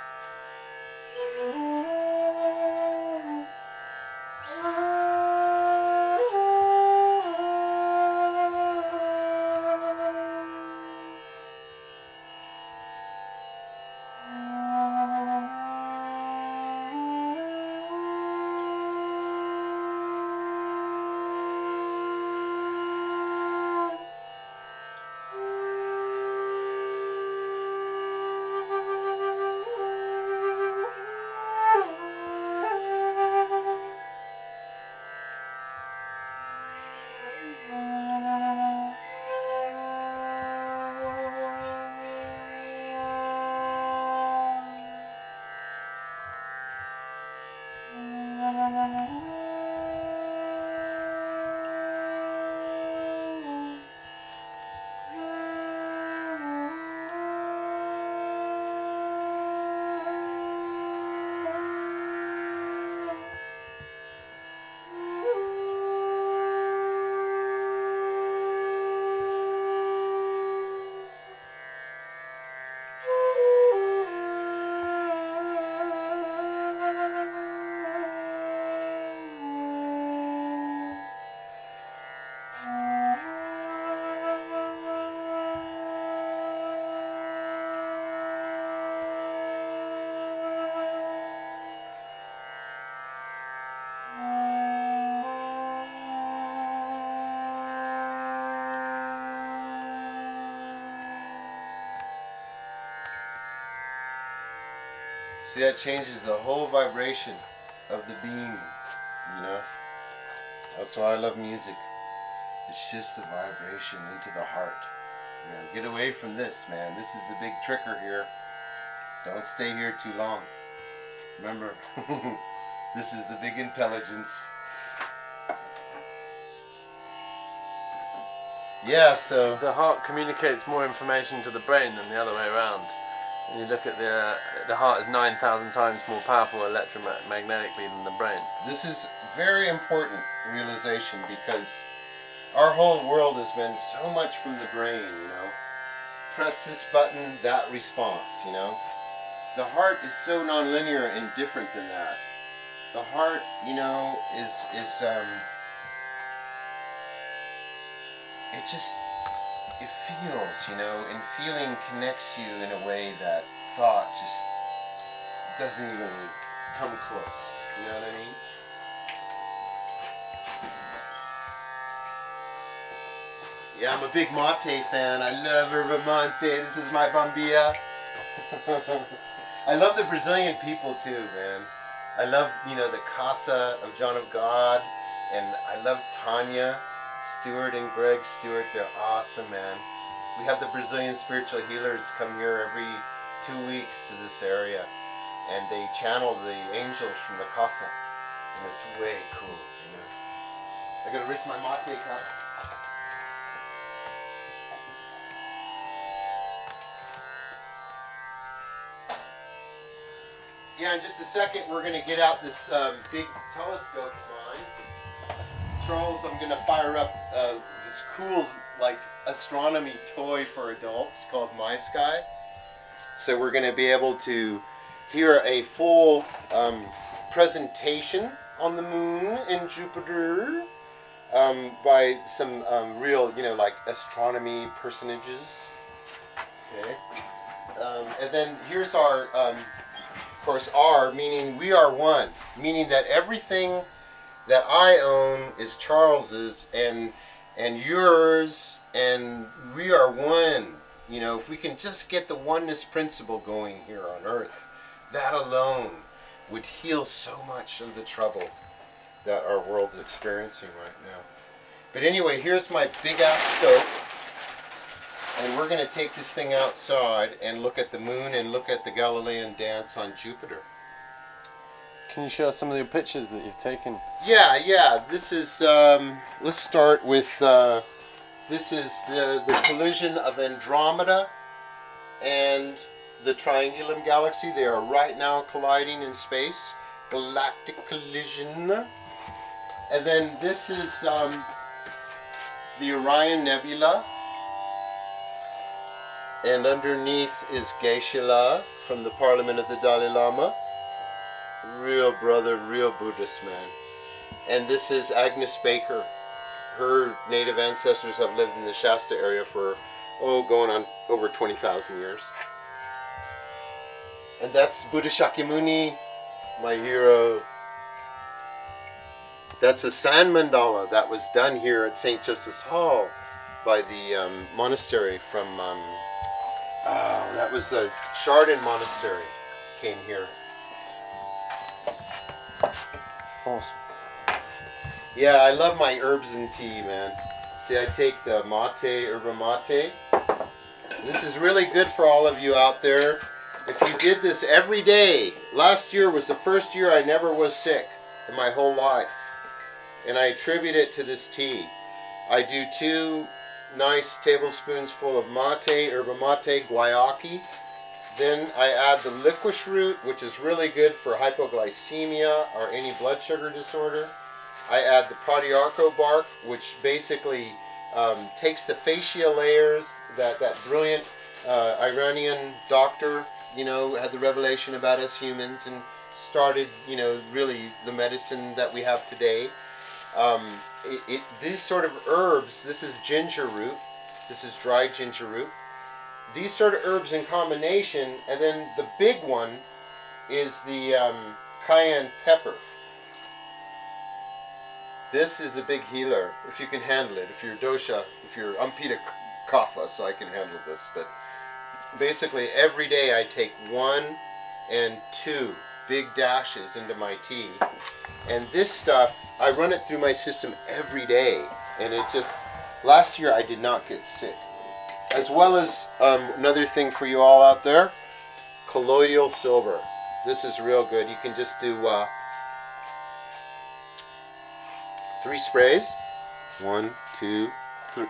See, that changes the whole vibration of the being, you know? That's why I love music. It's just the vibration into the heart. You know, get away from this, man. This is the big tricker here. Don't stay here too long. Remember, this is the big intelligence. Yeah, so... The heart communicates more information to the brain than the other way around. And you look at the heart is 9,000 times more powerful electromagnetically than the brain. This is very important realization, because our whole world has been so much from the brain, you know. Press this button, that response, you know. The heart is so nonlinear and different than that. The heart, you know, it feels, you know, and feeling connects you in a way that thought just doesn't even come close. You know what I mean? Yeah, I'm a big mate fan. I love Herba Mate. This is my bambia. I love the Brazilian people too, man. I love, you know, the Casa of John of God, and I love Tanya Stewart and Greg Stewart. They're awesome, man. We have the Brazilian spiritual healers come here every 2 weeks to this area, and they channel the angels from the Casa, and it's way cool, you know. I gotta rinse my mate cup. Yeah, in just a second we're going to get out this big telescope of mine. Charles, I'm going to fire up this cool, like, astronomy toy for adults called My Sky. So we're going to be able to hear a full presentation on the moon and Jupiter by some real, like astronomy personages. Okay. And then here's our, of course, R, meaning we are one, meaning that everything that I own is Charles's and yours, and we are one. If we can just get the oneness principle going here on Earth, that alone would heal so much of the trouble that our world is experiencing right now. But anyway, here's my big ass stove, and we're going to take this thing outside and look at the moon and look at the Galilean dance on Jupiter. Can you show us some of the pictures that you've taken? Yeah. This is, let's start with, this is the collision of Andromeda and the Triangulum Galaxy. They are right now colliding in space. Galactic Collision. And then this is the Orion Nebula. And underneath is Geshe-la from the Parliament of the Dalai Lama. Real brother, real Buddhist man. And this is Agnes Baker. Her native ancestors have lived in the Shasta area for, going on over 20,000 years. And that's Buddha Shakyamuni, my hero. That's a sand mandala that was done here at St. Joseph's Hall by the monastery from, that was a Chardin monastery came here. Awesome. Yeah, I love my herbs and tea, man. See, I take the mate, yerba mate. This is really good for all of you out there. If you did this every day, last year was the first year I never was sick in my whole life. And I attribute it to this tea. I do 2 nice tablespoons full of mate, yerba mate, guayaki. Then I add the licorice root, which is really good for hypoglycemia or any blood sugar disorder. I add the Podiarco bark, which basically takes the fascia layers that brilliant Iranian doctor, had the revelation about us humans and started, really the medicine that we have today. These sort of herbs, this is ginger root, this is dried ginger root. These sort of herbs in combination, and then the big one is the cayenne pepper. This is a big healer, if you can handle it. If you're dosha, if you're Ampita kapha, so I can handle this. But basically every day I take 1 and 2 big dashes into my tea. And this stuff, I run it through my system every day. And it just, last year I did not get sick. As well as another thing for you all out there, colloidal silver. This is real good. You can just do 3 sprays. 1, 2, 3.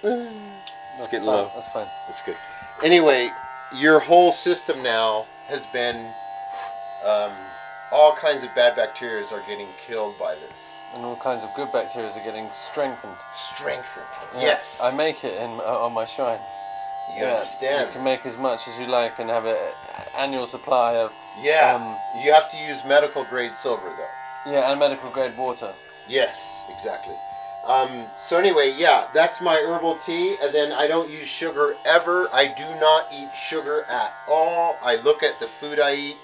It's getting low. That's fine. That's good. Anyway, your whole system now has been, all kinds of bad bacteria are getting killed by this. And all kinds of good bacteria are getting strengthened. Strengthened. Yeah. Yes. I make it on my shrine. You understand. You can make as much as you like and have an annual supply of... Yeah. You have to use medical grade silver though. Yeah, and medical grade water. Yes, exactly. So anyway, yeah, that's my herbal tea. And then I don't use sugar ever. I do not eat sugar at all. I look at the food I eat.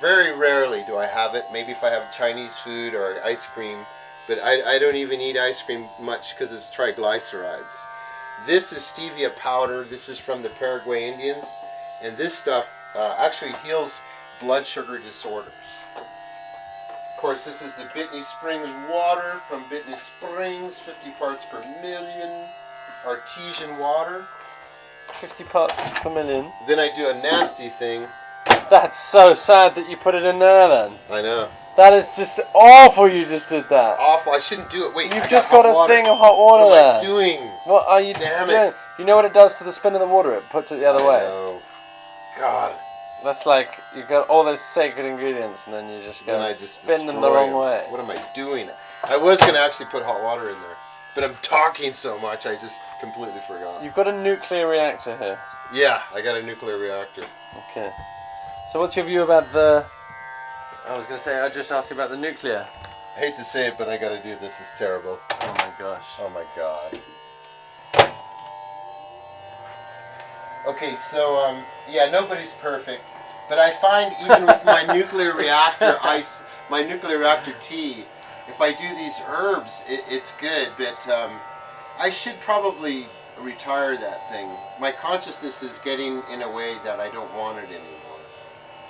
Very rarely do I have it. Maybe if I have Chinese food or ice cream. But I don't even eat ice cream much because it's triglycerides. This is stevia powder. This is from the Paraguay Indians. And this stuff actually heals blood sugar disorders. Of course, this is the Britney Springs water from Britney Springs, 50 parts per million. Artesian water. 50 parts per million. Then I do a nasty thing. That's so sad that you put it in there then. I know. That is just awful you just did that. It's awful. I shouldn't do it. Wait, You've just got a thing of hot water there. What am I doing? What are you Damn doing? it. You know what it does to the spin of the water? It puts it the other way. No. God. That's like, you got all those sacred ingredients and then you just go spin them the wrong way. What am I doing? I was going to actually put hot water in there. But I'm talking so much, I just completely forgot. You've got a nuclear reactor here. Yeah, I got a nuclear reactor. Okay. So what's your view about the... I was going to say, I just asked you about the nuclear. I hate to say it, but I gotta do this. It's terrible. Oh my gosh. Oh my god. Okay, so, yeah, nobody's perfect. But I find even with my nuclear reactor my nuclear reactor tea, if I do these herbs, it's good. But I should probably retire that thing. My consciousness is getting in a way that I don't want it anymore.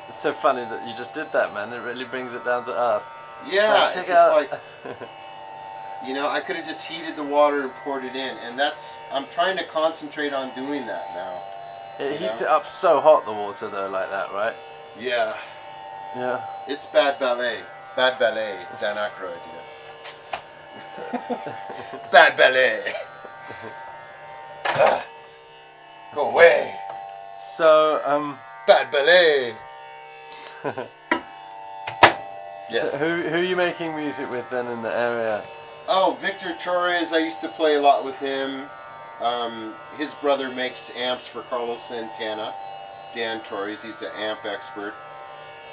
It's so funny that you just did that, man. It really brings it down to earth. Yeah, Like, it's just like, you know, I could have just heated the water and poured it in. And I'm trying to concentrate on doing that now. It heats it up so hot, the water, though, like that, right? Yeah. Yeah. It's bad ballet. Bad ballet, Dan Aykroyd, you know. Bad ballet. Go away. So, Bad ballet. Yes. So who are you making music with then in the area? Oh, Victor Torres. I used to play a lot with him. His brother makes amps for Carlos Santana. Dan Torres. He's an amp expert.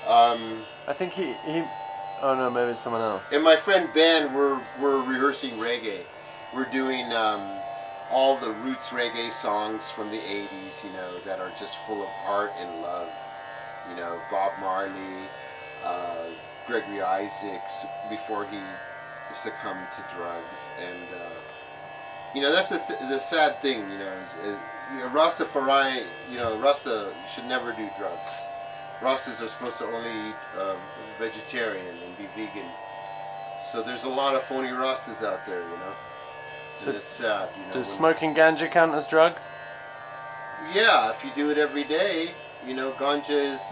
I think he. Oh no, maybe it's someone else. And my friend Ben, we're rehearsing reggae. We're doing all the roots reggae songs from the 80s, you know, that are just full of heart and love. You know, Bob Marley, Gregory Isaacs before he succumbed to drugs, and you know, that's the sad thing. You know, Rastafari, you know, Rasta should never do drugs. Rastas are supposed to only eat vegetarian and be vegan. So there's a lot of phony Rastas out there, you know. So and it's sad, you know. Does smoking ganja count as drug? Yeah, if you do it every day, you know, ganja is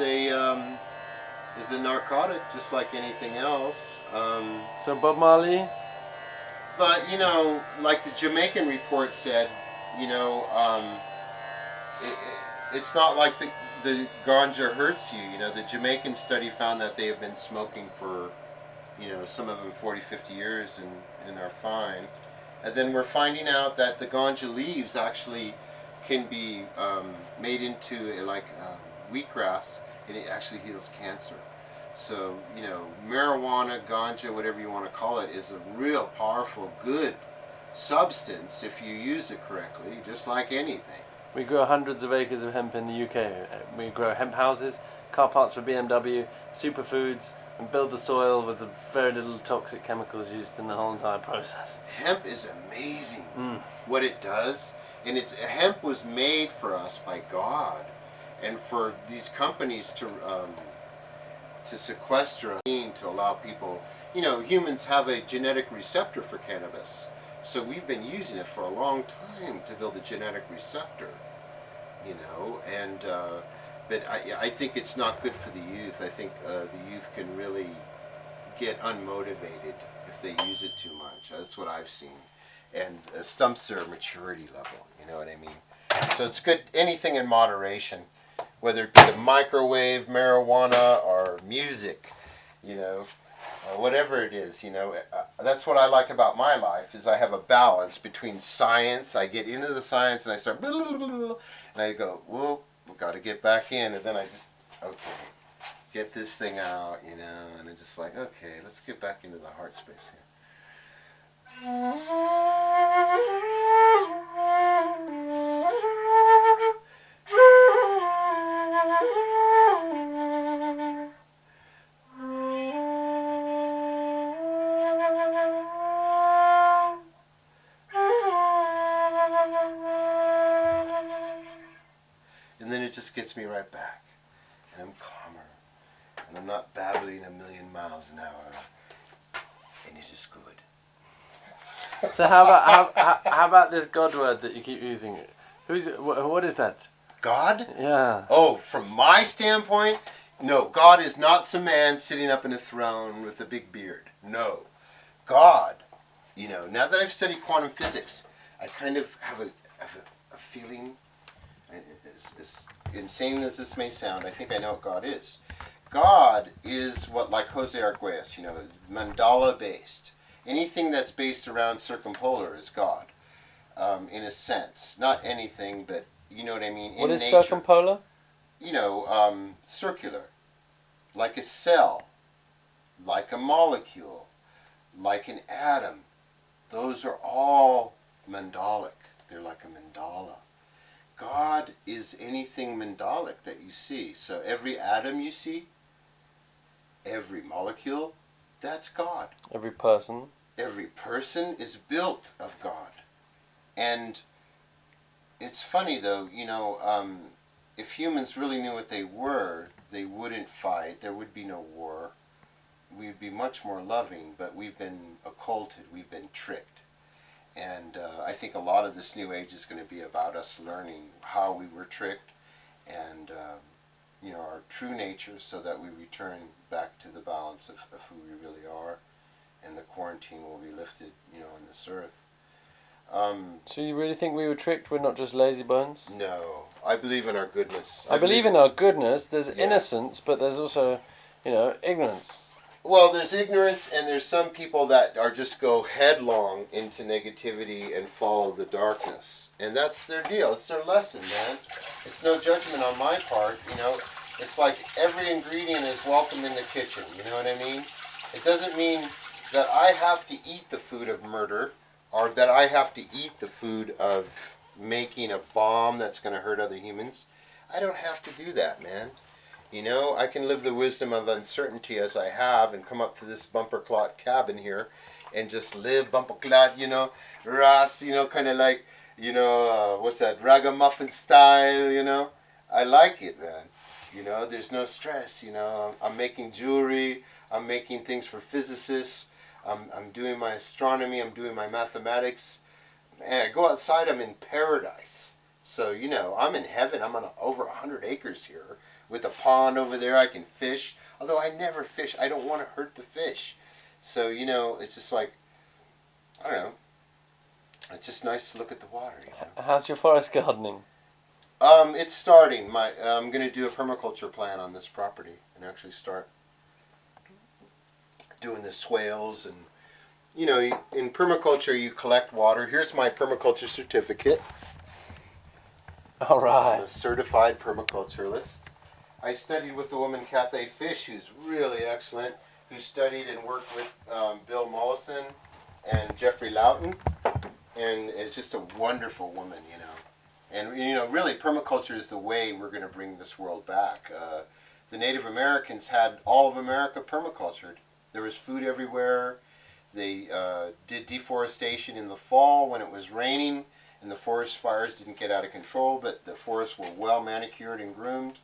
a narcotic, just like anything else. So Bob Marley? But, you know, like the Jamaican report said, you know, it's not like the ganja hurts you. You know, the Jamaican study found that they have been smoking for, you know, some of them 40, 50 years and are fine. And then we're finding out that the ganja leaves actually can be made into wheatgrass, and it actually heals cancer. So, you know, marijuana, ganja, whatever you want to call it, is a real powerful, good substance if you use it correctly, just like anything. We grow hundreds of acres of hemp in the UK. We grow hemp houses, car parts for BMW, superfoods, and build the soil with the very little toxic chemicals used in the whole entire process. Hemp is amazing what it does. And hemp was made for us by God, and for these companies to sequester us, to allow people, you know, humans have a genetic receptor for cannabis. So we've been using it for a long time to build a genetic receptor, you know, and but I think it's not good for the youth. I think the youth can really get unmotivated if they use it too much. That's what I've seen. And stumps their maturity level, you know what I mean? So it's good, anything in moderation, whether it be the microwave, marijuana, or music, you know, whatever it is, you know. That's what I like about my life, is I have a balance between science. I get into the science and I start, and I go, whoa, we've got to get back in, and then I just, okay, get this thing out, you know, and I'm just like, okay, let's get back into the heart space here. And then it just gets me right back, and I'm calmer, and I'm not babbling a million miles an hour, and it is good. So how about this God word that you keep using? What is that? God? Yeah. Oh, from my standpoint, no. God is not some man sitting up in a throne with a big beard. No. God, you know, now that I've studied quantum physics, I kind of have a feeling, as insane as this may sound, I think I know what God is. God is what, like Jose Arguelles, you know, mandala based. anything that's based around circumpolar is God, in a sense. Not anything, but you know what I mean? What in is nature. circumpolar? You know, circular. Like a cell. Like a molecule. Like an atom. Those are all mandalic. They're like a mandala. God is anything mandalic that you see. So every atom you see, every molecule, that's God. Every person. Every person is built of God. And it's funny though, you know, if humans really knew what they were, they wouldn't fight. There would be no war. We'd be much more loving, but we've been occulted. We've been tricked. And I think a lot of this new age is going to be about us learning how we were tricked and, you know, our true nature, so that we return back to the balance of who we really are, and the quarantine will be lifted, you know, on this earth. So you really think we were tricked? We're not just lazy bones? No. I believe in our goodness. I believe in our goodness. There's innocence, but there's also, you know, ignorance. Well, there's ignorance, and there's some people that are just go headlong into negativity and follow the darkness. And that's their deal. It's their lesson, man. It's no judgment on my part, you know. It's like every ingredient is welcome in the kitchen, you know what I mean? It doesn't mean that I have to eat the food of murder, or that I have to eat the food of making a bomb that's going to hurt other humans. I don't have to do that, man. You know, I can live the wisdom of uncertainty as I have and come up to this bumper clot cabin here and just live bumper clot, you know, ras, you know, kind of like, you know, what's that, ragamuffin style, you know. I like it, man. You know, there's no stress, you know. I'm making jewelry. I'm making things for physicists. I'm doing my astronomy. I'm doing my mathematics. And I go outside, I'm in paradise. So, you know, I'm in heaven. I'm on over 100 acres here. With a pond over there, I can fish. Although I never fish. I don't want to hurt the fish. So, you know, it's just like, I don't know. It's just nice to look at the water, you know. How's your forest gardening? It's starting. I'm going to do a permaculture plan on this property and actually start doing the swales. And, you know, in permaculture, you collect water. Here's my permaculture certificate. All right. I'm a certified permaculturalist. I studied with a woman, Cathay Fish, who's really excellent, who studied and worked with Bill Mollison and Jeffrey Lawton, and it's just a wonderful woman, you know. And, you know, really, permaculture is the way we're going to bring this world back. The Native Americans had all of America permacultured. There was food everywhere. They did deforestation in the fall when it was raining, and the forest fires didn't get out of control, but the forests were well manicured and groomed.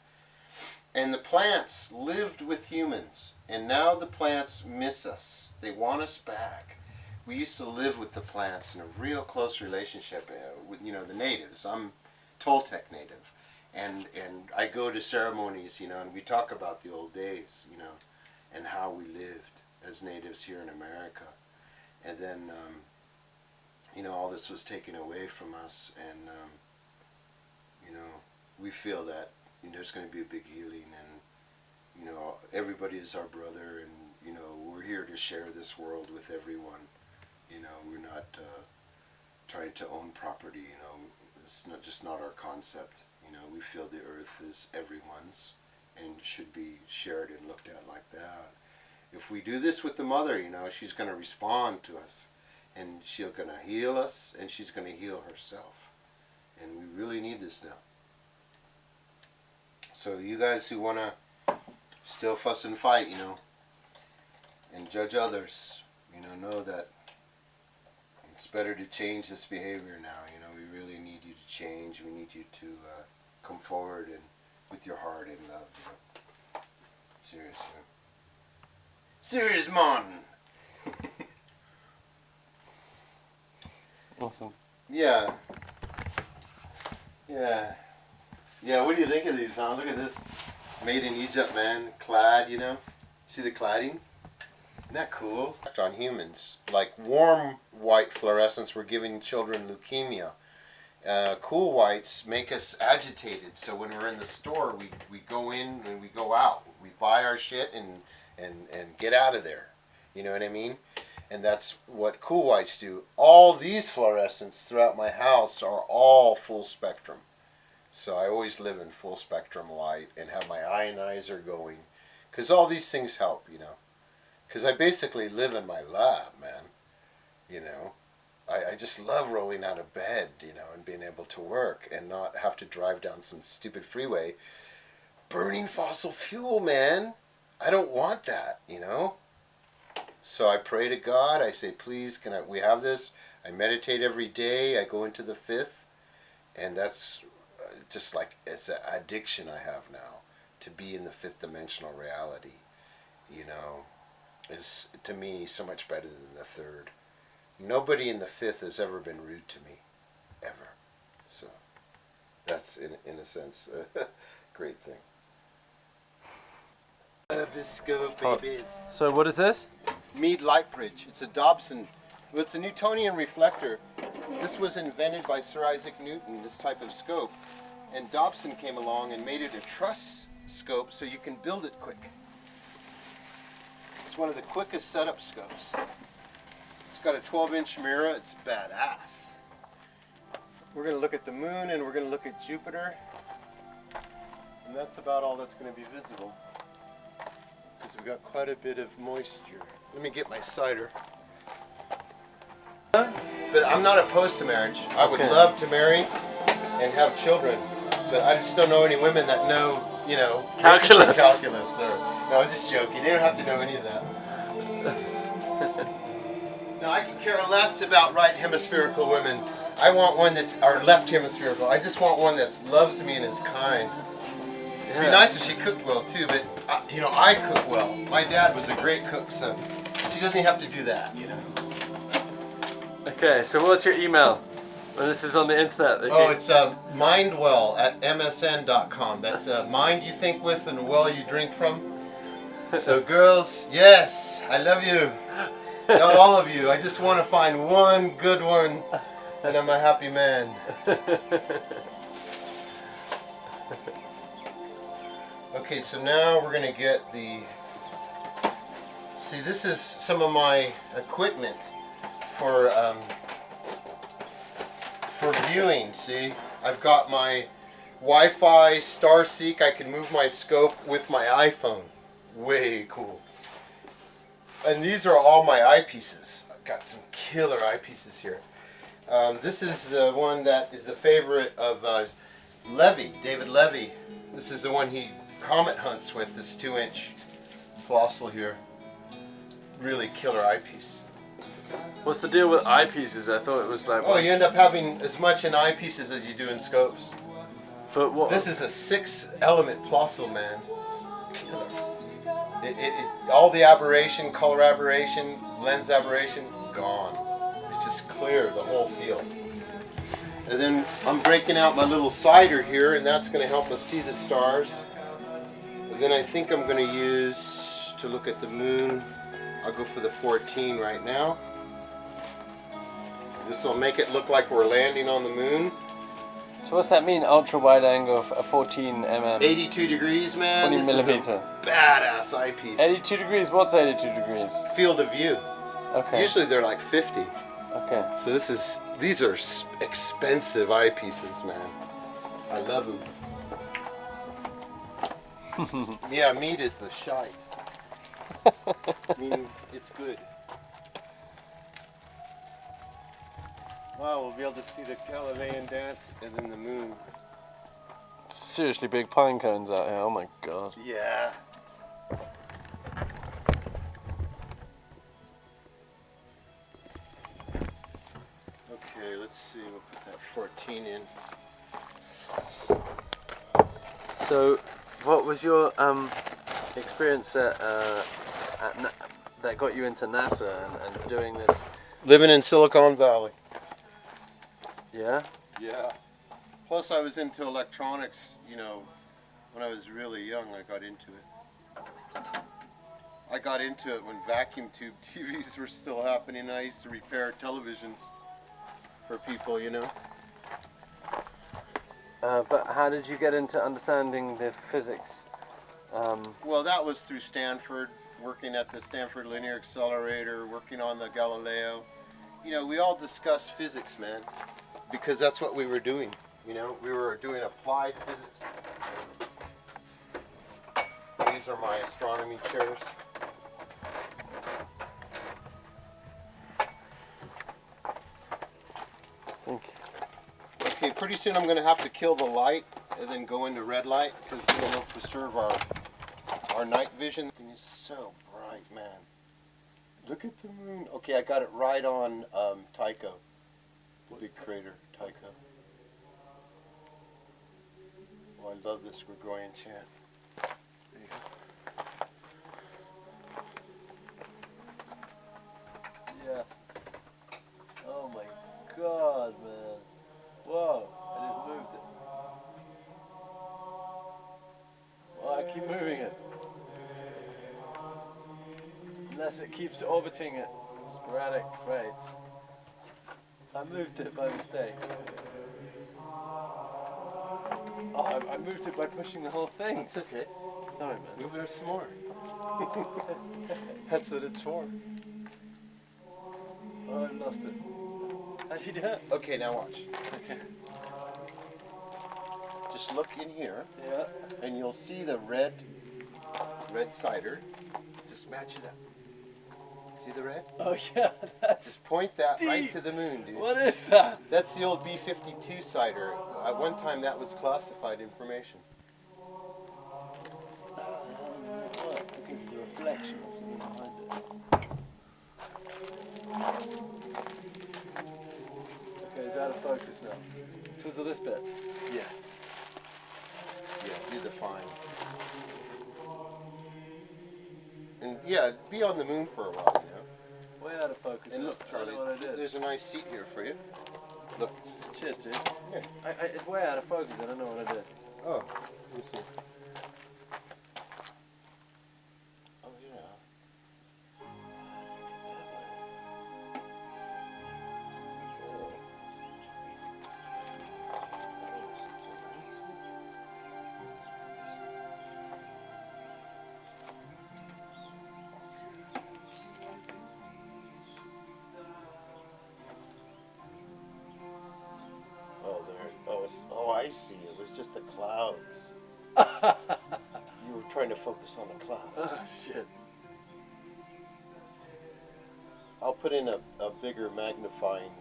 And the plants lived with humans, and now the plants miss us. They want us back. We used to live with the plants in a real close relationship with, you know, the natives. I'm Toltec native, and I go to ceremonies, you know, and we talk about the old days, you know, and how we lived as natives here in America. And then, you know, all this was taken away from us, and, you know, we feel that there's going to be a big healing, and, you know, everybody is our brother, and, you know, we're here to share this world with everyone. You know, we're not trying to own property, you know, it's not our concept. You know, we feel the earth is everyone's and should be shared and looked at like that. If we do this with the mother, you know, she's going to respond to us, and she's going to heal us, and she's going to heal herself. And we really need this now. So you guys who want to still fuss and fight, you know, and judge others, you know that it's better to change this behavior now. You know, we really need you to change. We need you to come forward and with your heart and love, you know. Seriously. Serious man. Awesome. Yeah. Yeah. Yeah, what do you think of these, huh? Look at this. Made in Egypt, man. Clad, you know. See the cladding? Isn't that cool? On humans. Like warm white fluorescence, we're giving children leukemia. Cool whites make us agitated. So when we're in the store, we go in and we go out. We buy our shit and get out of there. You know what I mean? And that's what cool whites do. All these fluorescents throughout my house are all full spectrum. So I always live in full spectrum light and have my ionizer going. Because all these things help, you know. Because I basically live in my lab, man. You know. I just love rolling out of bed, you know, and being able to work and not have to drive down some stupid freeway burning fossil fuel, man. I don't want that, you know. So I pray to God. I say, please, we have this? I meditate every day. I go into the fifth. And that's just like, it's an addiction I have now. To be in the fifth dimensional reality, you know, is to me so much better than the third. Nobody in the fifth has ever been rude to me. Ever. So that's, in a sense, a great thing. Love this scope, babies. So what is this? Meade Light Bridge. It's a Dobson. Well, it's a Newtonian reflector. This was invented by Sir Isaac Newton, this type of scope. And Dobson came along and made it a truss scope so you can build it quick. It's one of the quickest setup scopes. It's got a 12-inch mirror. It's badass. We're going to look at the moon and we're going to look at Jupiter. And that's about all that's going to be visible. Because we've got quite a bit of moisture. Let me get my cider. But I'm not opposed to marriage. I would love to marry and have children. But I just don't know any women that know, you know, calculus. No, I'm just joking. They don't have to know any of that. No, I can care less about right hemispherical women. I want one that's, or left hemispherical. I just want one that loves me and is kind. It'd be nice if she cooked well too, but you know, I cook well. My dad was a great cook, so she doesn't have to do that, you know. Okay, so what's your email? Well, this is on the internet. Oh, it's mindwell@msn.com. That's mind you think with and a well you drink from. So girls, yes, I love you. Not all of you. I just want to find one good one, and I'm a happy man. Okay, so now we're going to get the... See, this is some of my equipment for viewing, see? I've got my Wi-Fi Starseek. I can move my scope with my iPhone. Way cool. And these are all my eyepieces. I've got some killer eyepieces here. This is the one that is the favorite of Levy, David Levy. This is the one he comet hunts with, this 2-inch fossil here. Really killer eyepiece. What's the deal with eyepieces? I thought it was like... Oh, you end up having as much in eyepieces as you do in scopes. But what? This is a 6-element fossil, man. It's killer. All the aberration, color aberration, lens aberration, gone. It's just clear, the whole field. And then I'm breaking out my little cider here, and that's going to help us see the stars. And then I think I'm going to use, to look at the moon, I'll go for the 14 right now. This will make it look like we're landing on the moon. So what's that mean, ultra wide angle of 14 mm? 82 degrees, man. 20 this millimeter. Is a badass eyepiece. 82 degrees? What's 82 degrees? Field of view. Okay. Usually they're like 50. Okay. So these are expensive eyepieces, man. I love them. Yeah, meat is the shite. Meaning it's good. Wow, we'll be able to see the Galilean dance and then the moon. Seriously big pine cones out here, oh my god. Yeah. Okay, let's see, we'll put that 14 in. So, what was your experience that got you into NASA and doing this? Living in Silicon Valley. Yeah? Yeah. Plus I was into electronics, you know, when I was really young I got into it. I got into it when vacuum tube TVs were still happening and I used to repair televisions for people, you know. But how did you get into understanding the physics? Well, that was through Stanford working at the Stanford Linear Accelerator, working on the Galileo. You know, we all discuss physics, man, because that's what we were doing. You know, we were doing applied physics. These are my astronomy chairs. Thank you. Okay, pretty soon I'm going to have to kill the light and then go into red light because then it'll preserve our night vision. The thing is so bright, man. Look at the moon. Okay, I got it right on Tycho, the big crater, Tycho. Oh, I love this Gregorian chant. There you go. Yes. Oh my God, man. Whoa, I just moved it. Well, I keep moving it. Unless it keeps orbiting at sporadic rates. I moved it by mistake. Oh, I moved it by pushing the whole thing. It's okay. Sorry, man. Move it some more. That's what it's for. Oh, I lost it. How'd you do it? Okay, now watch. Okay. Just look in here, Yeah. and you'll see the red cider. Just match it up. See the red? Oh yeah, that's... Just point that right Deep. to the moon, dude. What is that? That's the old B-52 cider. At one time, that was classified information. What? Because it's a reflection of something behind it. Okay, it's out of focus now. Twizzle this bit. Yeah. Yeah, do the fine. And yeah, be on the moon for a while, you know. Way out of focus. And look, I don't Charlie, know what I did. there's a nice seat here for you. Look. Cheers, dude. Yeah. It's way out of focus. I don't know what I did. Oh, let me see. Oh, yeah. Oh, there. Oh, I see. It was just the clouds. You were trying to focus on the clouds. Oh, shit. I'll put in a bigger magnifying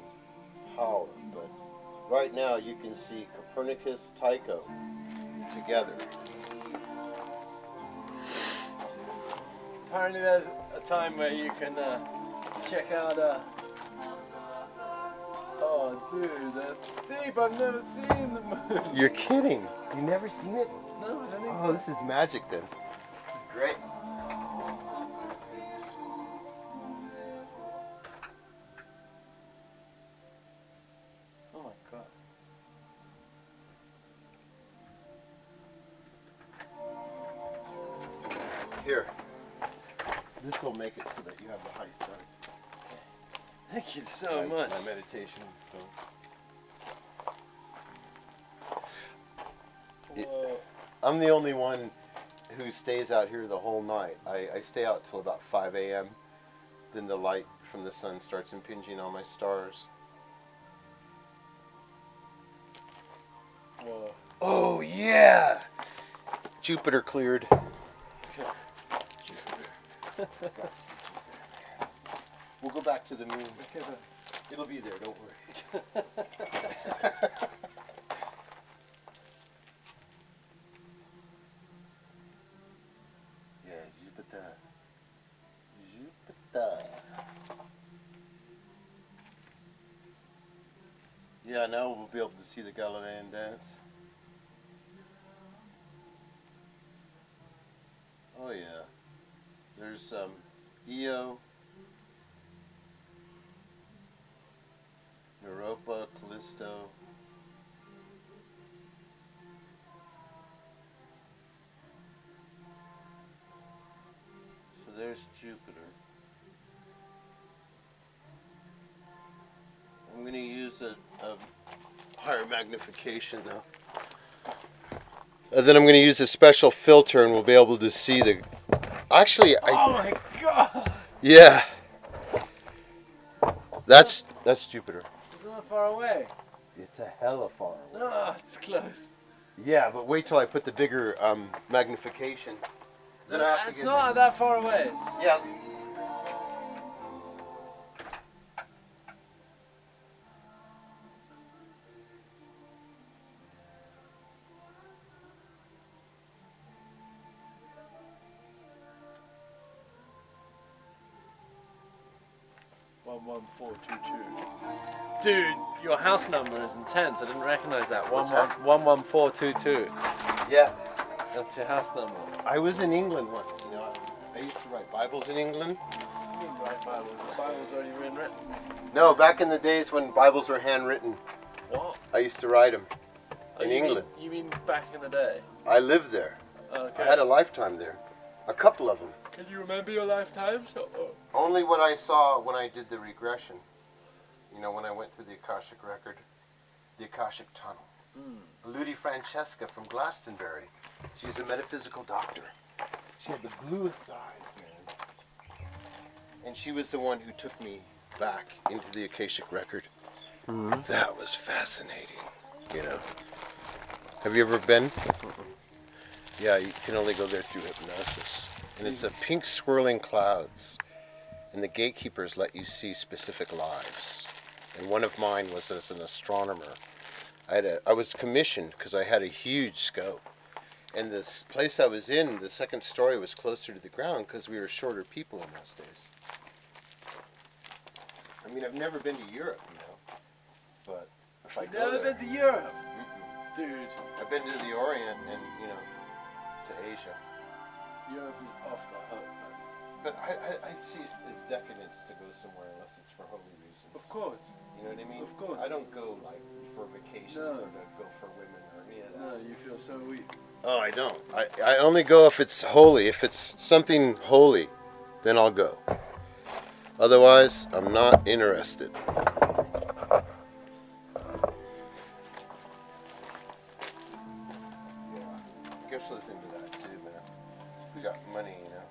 power, but right now you can see Copernicus, Tycho together. Apparently there's a time where you can check out oh dude, that's deep. I've never seen the moon. You're kidding. You never seen it? No, I don't think Oh, so. this is magic then. This is great. Oh my God. Here. This will make it so that you have the height done. Thank you so much. My meditation. Whoa. I'm the only one who stays out here the whole night. I stay out till about 5 a.m. Then the light from the sun starts impinging on my stars. Whoa. Oh, yeah! Jupiter cleared. We'll go back to the moon. It'll be there, don't worry. Yeah, Jupiter. Jupiter. Yeah, now we'll be able to see the Galilean dance. Oh yeah. There's Io, Europa, Callisto. So there's Jupiter. I'm going to use a higher magnification though. And then I'm going to use a special filter and we'll be able to see Actually, Oh my god! yeah. That's Jupiter. It's not far away. It's a hella far away. Ah, it's close. Yeah, but wait till I put the bigger magnification. Then I have to It's get not that far away. It's... Yeah. One 11422. Dude, your house number is intense. I didn't recognize that. 11422. Yeah. That's your house number. I was in England once, you know. I used to write Bibles in England. You mean write Bibles? The Bible's already been written. No, back in the days when Bibles were handwritten. What? I used to write them Oh, in you England. You mean back in the day? I lived there. Okay. I had a lifetime there. A couple of them. Can you remember your lifetimes? Only what I saw when I did the regression. You know, when I went through the Akashic record, the Akashic tunnel. Ludi Francesca from Glastonbury. She's a metaphysical doctor. She had the bluest eyes, man. And she was the one who took me back into the Akashic record. That was fascinating, you know. Have you ever been? Yeah, you can only go there through hypnosis. And it's a pink swirling clouds. And the gatekeepers let you see specific lives. And one of mine was as an astronomer. I was commissioned because I had a huge scope. And this place I was in, the second story was closer to the ground because we were shorter people in those days. I mean, I've never been to Europe, you know. But if I go there... Never been to Europe? Dude. I've been to the Orient and, you know, to Asia. Europe is off the hook, man. But I see it as decadence to go somewhere unless it's for holy reasons. Of course. You know what I mean? Of course. I don't go like for vacations or to go for women or any of that. No, you feel so weak. Oh, I don't. I only go if it's holy. If it's something holy, then I'll go. Otherwise, I'm not interested. Yeah, Geshel's into that too, man. We got money, you know.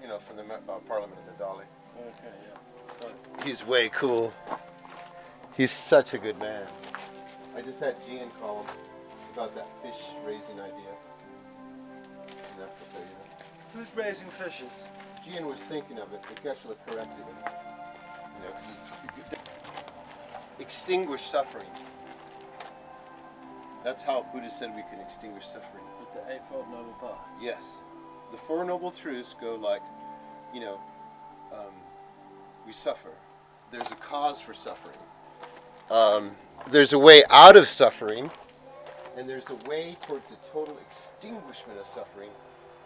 You know, from the Parliament of the Dalai. Okay, yeah. So, He's way cool. He's such a good man. I just had Gian call him about that fish raising idea. And that's what they, who's raising fishes? Gian was thinking of it, but Geshe corrected him. You know, because it's extinguish suffering. That's how Buddha said we can extinguish suffering. With the Eightfold Noble Path. Yes. The Four Noble Truths go like, you know, we suffer. There's a cause for suffering. There's a way out of suffering, and there's a way towards the total extinguishment of suffering,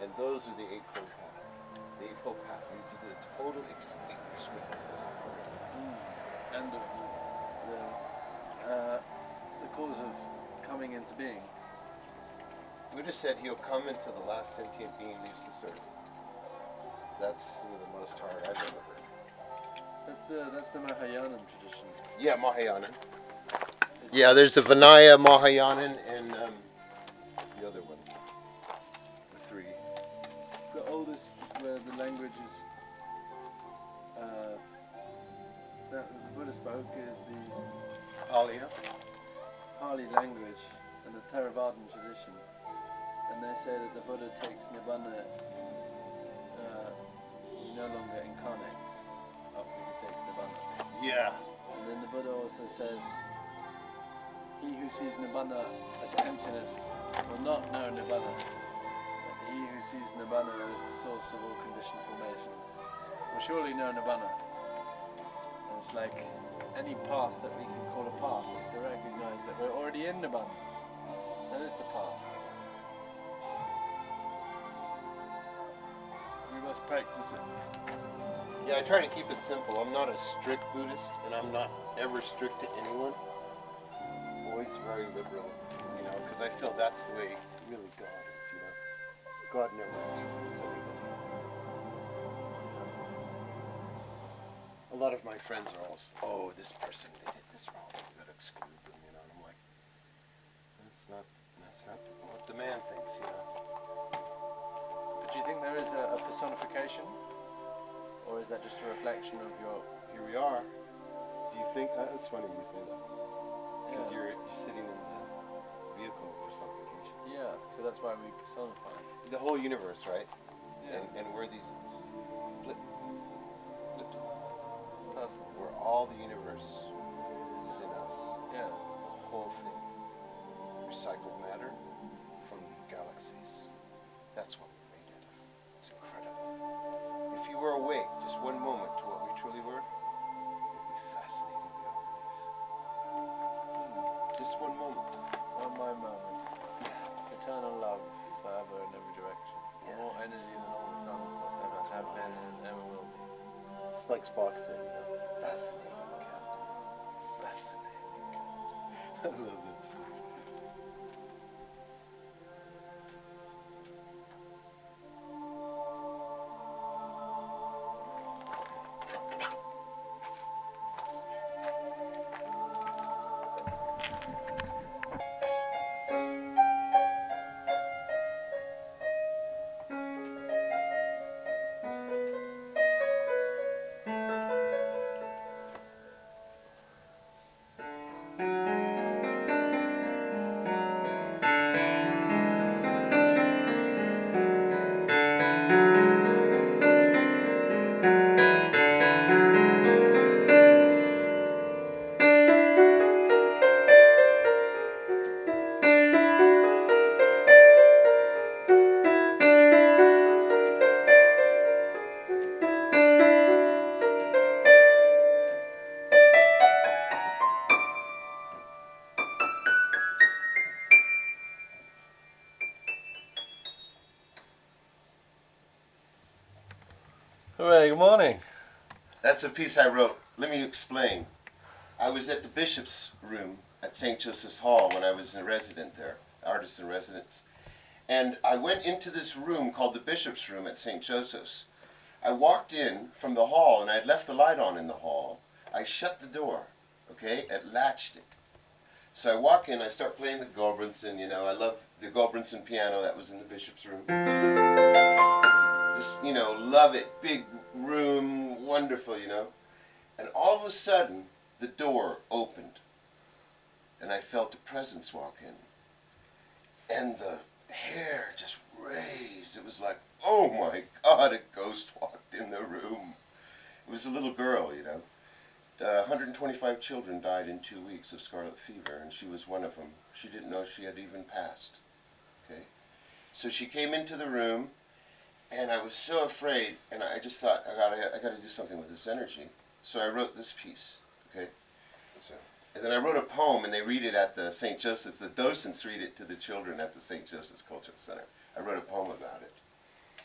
and those are the Eightfold Path. The Eightfold Path leads to the total extinguishment of suffering. And of the cause of coming into being. Buddha said he'll come until the last sentient being leaves this earth. That's some of the most hard I've ever heard. That's the Mahayanan tradition. Yeah, Mahayanan. Yeah, there's the Vinaya, Mahayanan, and the other one. The three. The oldest, where the language is that the Buddha spoke is the Pali. Pali language and the Theravadan tradition. And they say that the Buddha takes Nibbana, he no longer incarnates after he takes Nibbana. Yeah. And then the Buddha also says, he who sees Nibbana as emptiness will not know Nibbana. But he who sees Nibbana as the source of all conditioned formations will surely know Nibbana. And it's like any path that we can call a path is to recognize that we're already in Nibbana. That is the path. We must practice it. Yeah, I try to keep it simple. I'm not a strict Buddhist, and I'm not ever strict to anyone. Always very liberal, you know, because I feel that's the way really God is, you know. God never excludes everybody. A lot of my friends are always, oh, this person, they did this wrong, you gotta exclude them, you know, and I'm like, that's not what the man thinks, you know. But Do you think there is a personification? Or is that just a reflection of your... Here we are. Do you think that's funny you say that? Because you're sitting in the vehicle of personification. Yeah, so that's why we personify. The whole universe, right? Yeah. And we're these blips. Persons. Where all the universe is in us. Yeah. The whole thing. Recycled matter from galaxies. That's what we're made out of. It's incredible. If you were awake just one moment to what we truly were, it'd be fascinating beyond belief. Just one moment. One moment. Eternal love, forever in every direction. Yes. More energy than all the suns that ever have been and ever will be. It's like Spock said, you know. Fascinating, Captain. Fascinating. I love that stuff. Hooray, good morning. That's a piece I wrote. Let me explain. I was at the Bishop's room at St. Joseph's Hall when I was a resident there, artist in residence. And I went into this room called the Bishop's Room at St. Joseph's. I walked in from the hall and I'd left the light on in the hall. I shut the door, okay, and latched it. So I walk in, I start playing the Gulbranson, you know, I love the Gulbranson piano that was in the Bishop's room. Just, you know, love it, big room, wonderful, you know. And all of a sudden, the door opened and I felt a presence walk in. And the hair just raised. It was like, oh my God, a ghost walked in the room. It was a little girl, you know. 125 children died in 2 weeks of scarlet fever, and she was one of them. She didn't know she had even passed. Okay, so she came into the room, and I was so afraid, and I just thought, I gotta do something with this energy. So I wrote this piece. Okay, so and then I wrote a poem, and they read it at the St. Joseph's. The docents read it to the children at the St. Joseph's Cultural Center. I wrote a poem about it.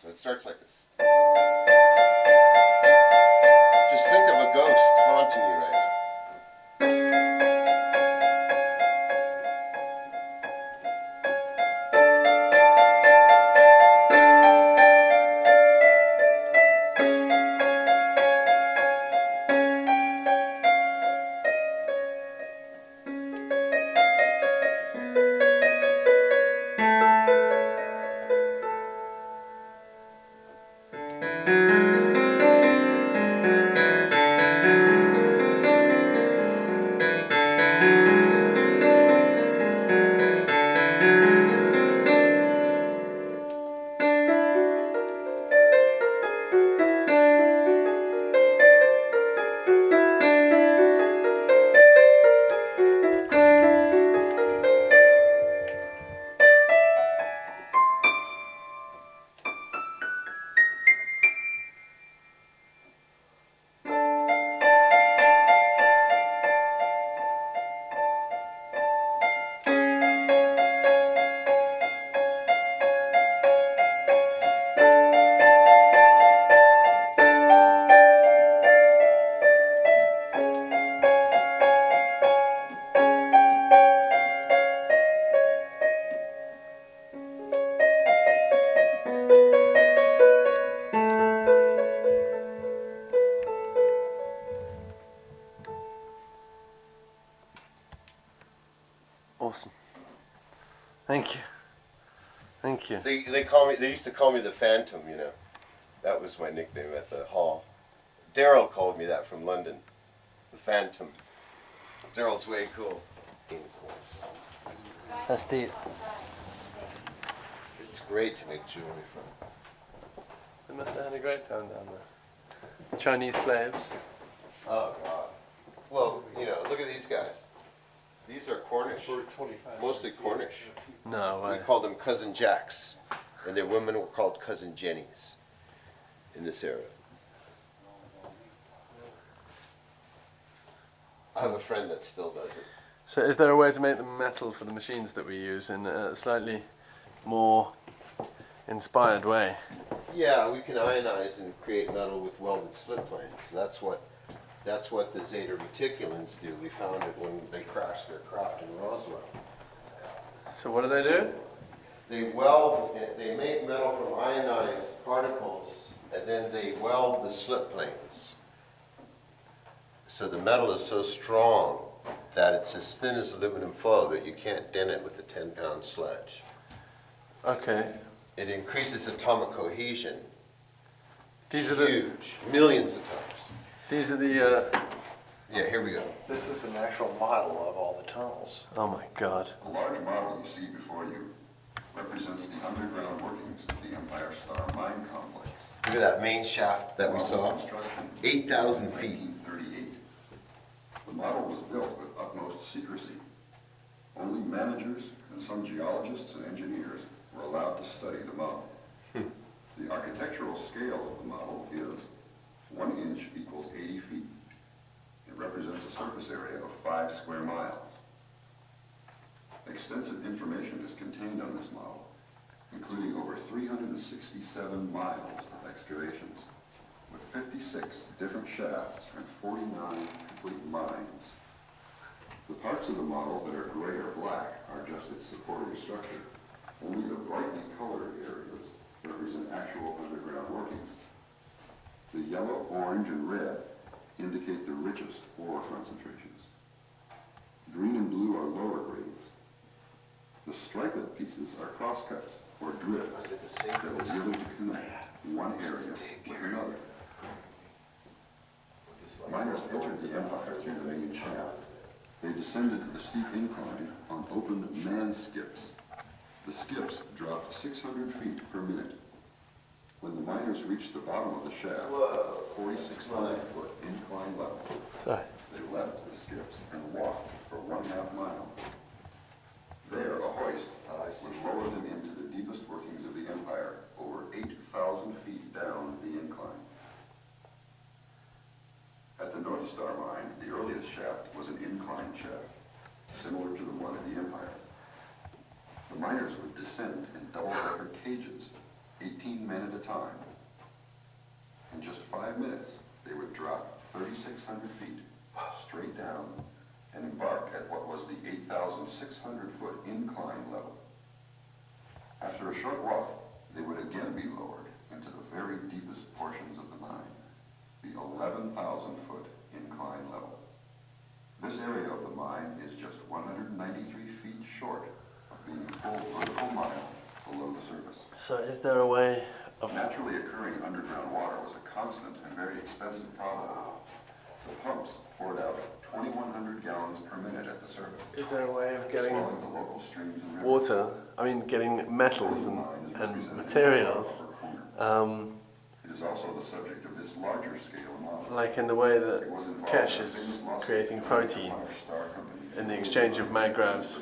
So it starts like this. Just think of a ghost haunting you right now. Awesome. Thank you. Thank you. They used to call me the Phantom, you know. That was my nickname at the hall. Daryl called me that from London. The Phantom. Daryl's way cool. That's deep. It's great to make jewelry from. They must have had a great time down there. Chinese slaves. Oh, God. Well, you know, look at these guys. These are Cornish. Mostly Cornish. No We way. called them Cousin Jacks. And their women were called Cousin Jennies in this era. I have a friend that still does it. So is there a way to make the metal for the machines that we use in a slightly more inspired way? Yeah, we can ionize and create metal with welded slip planes. That's what the Zeta Reticulans do. We found it when they crashed their craft in Roswell. So what do? They make metal from ionized particles, and then they weld the slip planes. So the metal is so strong that it's as thin as aluminum foil that you can't dent it with a 10-pound sledge. Okay. It increases atomic cohesion. These are the Huge, millions of times. these are the Yeah, here we go. This is an actual model of all the tunnels. oh my god. The large model you see before you represents the underground workings of the Empire Star Mine Complex. Look at that main shaft that we The saw. model's construction 8,000 in feet. 1938. The model was built with utmost secrecy. Only managers and some geologists and engineers were allowed to study the model. The architectural scale of the model is 1 inch equals 80 feet. It represents a surface area of 5 square miles. Extensive information is contained on this model, including over 367 miles of excavations, with 56 different shafts and 49 complete mines. The parts of the model that are gray or black are just its supporting structure. Only the brightly colored areas represent actual underground workings. The yellow, orange, and red indicate the richest ore concentrations. Green and blue are lower grades. The striped pieces are crosscuts or drifts that were given to connect one area with another. Miners entered the empire through the main shaft. They descended the steep incline on open man skips. The skips dropped 600 feet per minute. When the miners reached the bottom of the shaft at the 4,600-foot incline level, Sorry. they left the skips and walked for 1/2 mile. There, a hoist would lower them into the deepest workings of the empire, over 8,000 feet down the incline. At the North Star mine, the earliest shaft was an incline shaft, similar to the one at the empire. The miners would descend in double-decker cages, 18 men at a time. In just 5 minutes, they would drop 3,600 feet straight down and embark at what was the 8,600-foot incline level. After a short walk, they would again be lowered into the very deepest portions of the mine, the 11,000-foot incline level. This area of the mine is just 193 feet short of being a full vertical mile below the surface. So is there a way of Naturally occurring underground water was a constant and very expensive problem. The pumps poured out 2,100 gallons per minute at the surface, is there a way of getting swelling the local streams and rivers. water, I mean getting metals and materials, It is also the subject of this larger scale model. like in the way that It was involved Kesh in a is famous lawsuit creating between the proteins Empire Star Company in the exchange of magraves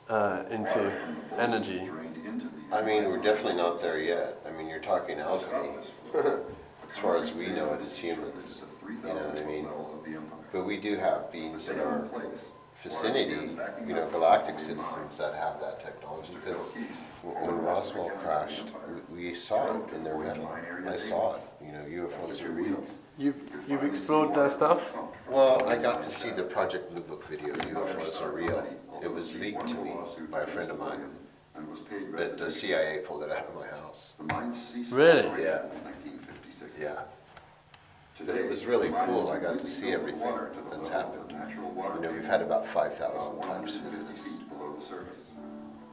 1935. into Water from the bowl energy. drained into the I mean, we're incline definitely not there yet. I mean, you're talking to stop alchemy. this flow. As far as we know it as humans. The You know what I 3,000-foot mean? level of the empire. But we do have beings in our Place. vicinity, you know, galactic citizens that have that technology. Because when Roswell crashed, we saw it in their metal. I saw it. You know, UFOs are real. You've explored that stuff? Well, I got to see the Project Blue Book video, UFOs are real. It was leaked to me by a friend of mine, but the CIA pulled it out of my house. The mine ceased Really? operating Yeah. in 1956. Yeah. But it was really cool. I got to see everything that's happened. You know, we've had about 5,000 times visit us. Below the surface.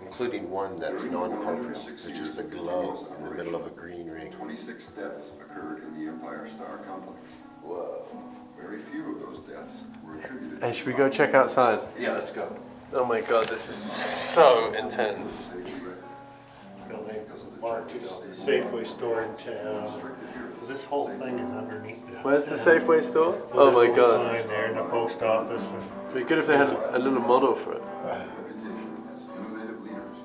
It was including one that's non-corporeal. It's just a glow in the middle of a green ring. 26 deaths occurred in the Empire Star Complex. Whoa. Very few of those deaths were attributed Hey, should we go check outside? Yeah, let's go. Oh my god, this is so intense. Well, they marked, the Safeway store in town. This whole thing is underneath that. Where's the Safeway store? Well, Oh my there's a little god. sign there in the post office. It'd be good if they had a little model for it. reputation as innovative leaders.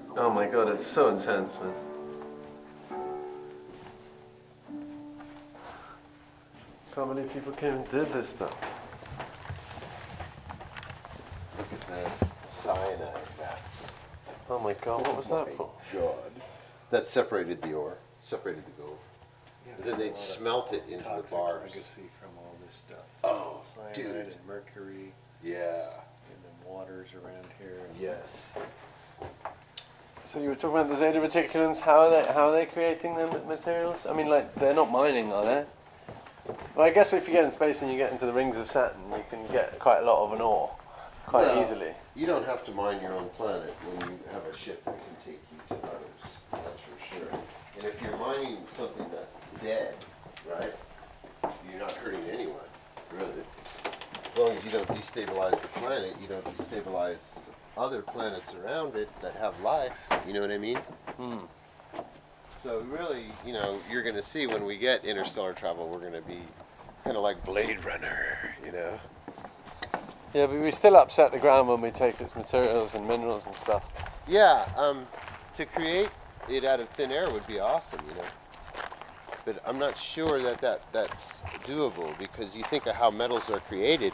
in the Oh my god, it's so intense, man. Can't believe people came and did this stuff. Look at this. Cyanide vats. Oh my god, what was that for? God. That separated the ore, separated the gold. Yeah, And then they'd smelt it into the toxic bars. legacy from all this stuff. Oh, Cyanide dude. and mercury Yeah. in the waters around here. And Yes. So you were talking about the Zeta reticulans. How are they creating the materials? I mean, like, they're not mining, are they? Well, I guess if you get in space and you get into the rings of Saturn, you can get quite a lot of an ore quite Well, easily. You don't have to mine your own planet when you have a ship that can take you to others. That's for sure. And if you're mining something that's dead, right, you're not hurting anyone, really. As long as you don't destabilize the planet, you don't destabilize other planets around it that have life. You know what I mean? So really, you're going to see when we get interstellar travel, we're going to be kind of like Blade Runner, Yeah, but we still upset the ground when we take its materials and minerals and stuff. Yeah, to create it out of thin air would be awesome, But I'm not sure that's doable, because you think of how metals are created,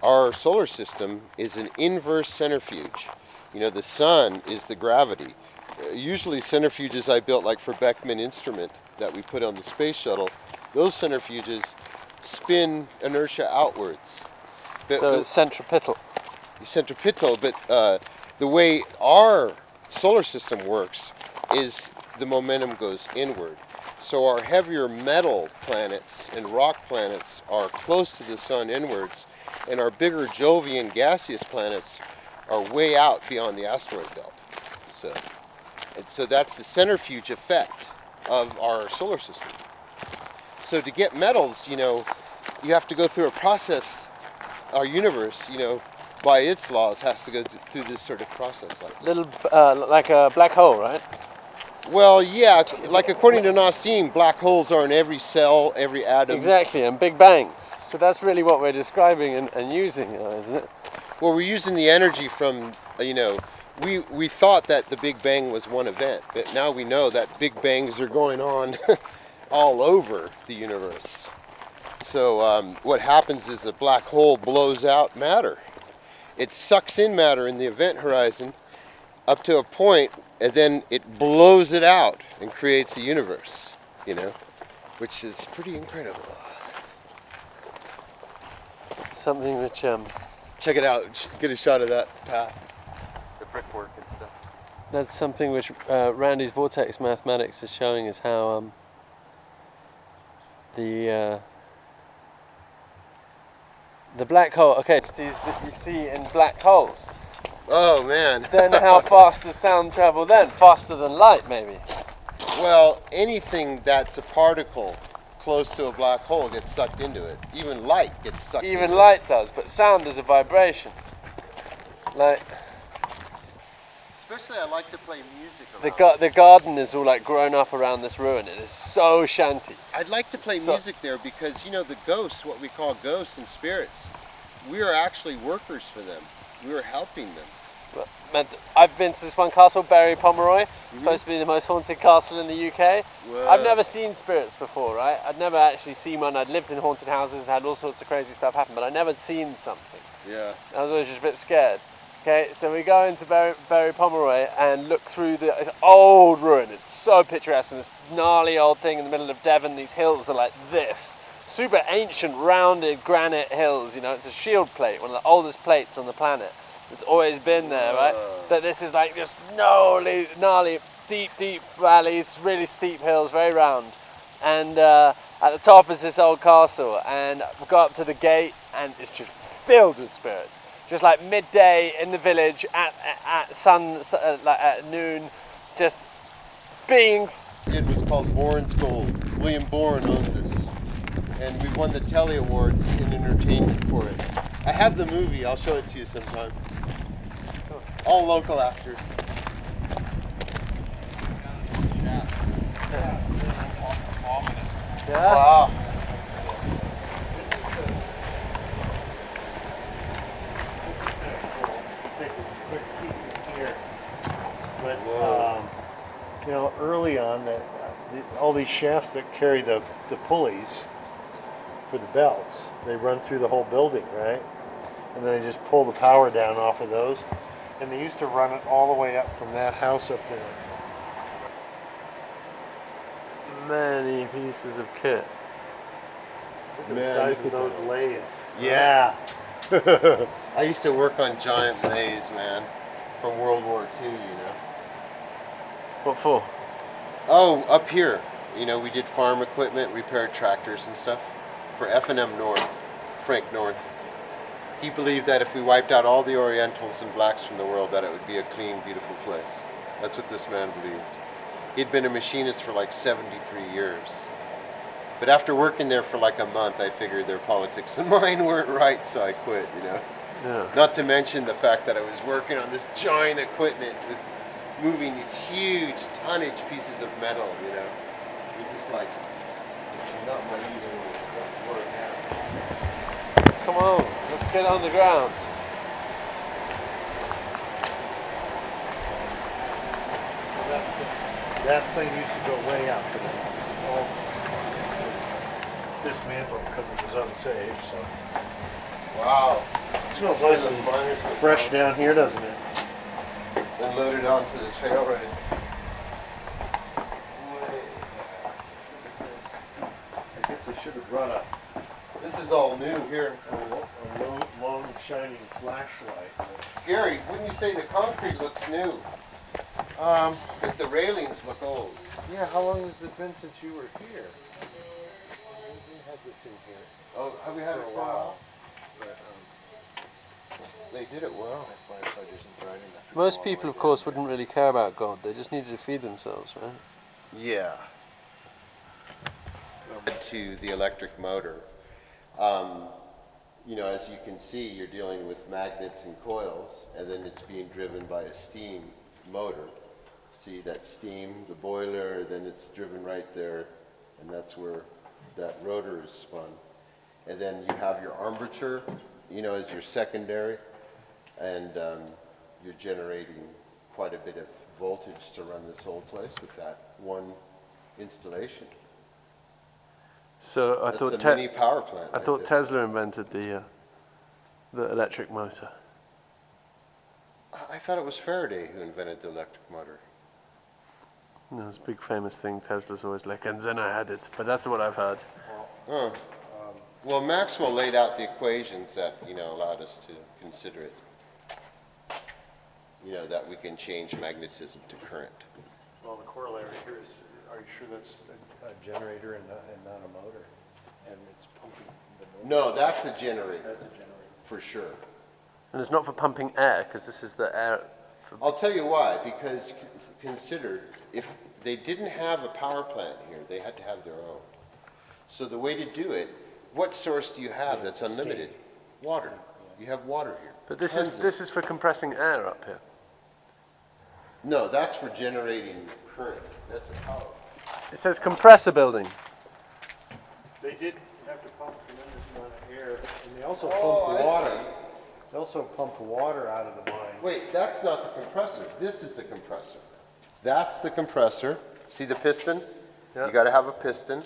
our solar system is an inverse centrifuge. The sun is the gravity. Usually centrifuges I built, like for Beckman instrument that we put on the space shuttle, those centrifuges spin inertia outwards. So it's centripetal. Centripetal, but the way our solar system works is the momentum goes inward. So our heavier metal planets and rock planets are close to the sun inwards, and our bigger Jovian gaseous planets are way out beyond the asteroid belt. So that's the centrifuge effect of our solar system. So to get metals, you have to go through a process. Our universe, by its laws, has to go through this sort of process. Like a black hole, right? Well, yeah, like according to Nassim, black holes are in every cell, every atom. Exactly, and big bangs. So that's really what we're describing and using, isn't it? Well, we're using the energy from, we thought that the Big Bang was one event, but now we know that Big Bangs are going on all over the universe. So what happens is a black hole blows out matter. It sucks in matter in the event horizon up to a point, and then it blows it out and creates a universe, which is pretty incredible. Something which... Check it out, get a shot of that path, the brickwork and stuff. That's something which Randy's vortex mathematics is showing us how the black hole. Okay, it's these that you see in black holes. Oh man. Then how fast does sound travel then? Faster than light, maybe. Well, anything that's a particle close to a black hole gets sucked into it. Even light gets sucked into it. Even light does, but sound is a vibration. Like Especially I like to play music around. the garden is all like grown up around this ruin. It is so shanty. I'd like to play So- music there because, the ghosts, what we call ghosts and spirits, we are actually workers for them. We are helping them. I've been to this one castle, Berry Pomeroy, supposed to be the most haunted castle in the UK. Whoa. I've never seen spirits before, right? I'd never actually seen one. I'd lived in haunted houses, had all sorts of crazy stuff happen, but I'd never seen something. Yeah. I was always just a bit scared. Okay, so we go into Berry Pomeroy and look through this old ruin. It's so picturesque, and this gnarly old thing in the middle of Devon. These hills are like this. Super ancient, rounded granite hills, It's a shield plate, one of the oldest plates on the planet. It's always been there, right? But this is like just gnarly, deep valleys, really steep hills, very round. And at the top is this old castle, and we go up to the gate, and it's just filled with spirits. just like midday in the village at like at noon, just beings. It was called Bourne's Gold. William Bourne owned this, and we won the Telly Awards in entertainment for it. I have the movie. I'll show it to you sometime. All local actors. Yeah. Wow. Take a quick peek in here. But Whoa. you know, early on, all these shafts that carry the pulleys for the belts, they run through the whole building, right? And then they just pull the power down off of those. And they used to run it all the way up from that house up there. Many pieces of kit. Look at Man, the size look of at those lathes. Yeah. I used to work on giant lathes, man, from World War II, you know. What for? Oh, up here. You know, we did farm equipment, repaired tractors and stuff for F&M North, Frank North. He believed that if we wiped out all the Orientals and blacks from the world, that it would be a clean, beautiful place. That's what this man believed. He'd been a machinist for like 73 years. But after working there for like a month, I figured their politics and mine weren't right, so I quit, you know. Yeah. Not to mention the fact that I was working on this giant equipment with moving these huge tonnage pieces of metal, you know. It's just like, not my usual work now. Come on, let's get on the ground. That thing used to go way up, and then all dismantled because it was unsafe. So Wow. it smells nice and fresh down here, doesn't it? And loaded onto the trail race. I guess I should have brought a This is all new here. long shining flashlight. Gary, wouldn't you say the concrete looks new? But the railings look old. Yeah, how long has it been since you were here? We had this in here Oh, have we had it for a for a while? while. But, They did it well. my flashlight isn't bright enough. to Most go all people, the of way course, down wouldn't really care about God. They just needed to feed themselves, right? Yeah. To the electric motor. You know, as you can see, you're dealing with magnets and coils, and then it's being driven by a steam motor. See that steam, the boiler, then it's driven right there, and that's where that rotor is spun. And then you have your armature, you know, as your secondary, and you're generating quite a bit of voltage to run this whole place with that one installation. So I That's thought a mini power plant. I right thought there. Tesla invented the electric motor. I thought it was Faraday who invented the electric motor. You know, it's a big famous thing. Tesla's always like, and then I had it. But that's what I've heard. Well, Maxwell laid out the equations that, you know, allowed us to consider it. You know, that we can change magnetism to current. Well, the corollary here is, are you sure that's a generator and not a motor? And it's pumping the motor? No, that's a generator. That's a generator. For sure. And it's not for pumping air, because this is the air. I'll tell you why, because consider, if they didn't have a power plant here, they had to have their own. So the way to do it, what source do you have that's unlimited? Water. You have water here. But this Tons is of this is for compressing air up here. No, that's for generating current. That's a power. It says compressor building. They did have to pump a tremendous amount of air, and they also Oh, pumped I water. see. They also pumped water out of the mine. Wait, that's not the compressor. This is the compressor. That's the compressor. See the piston? Yeah. You got to have a piston.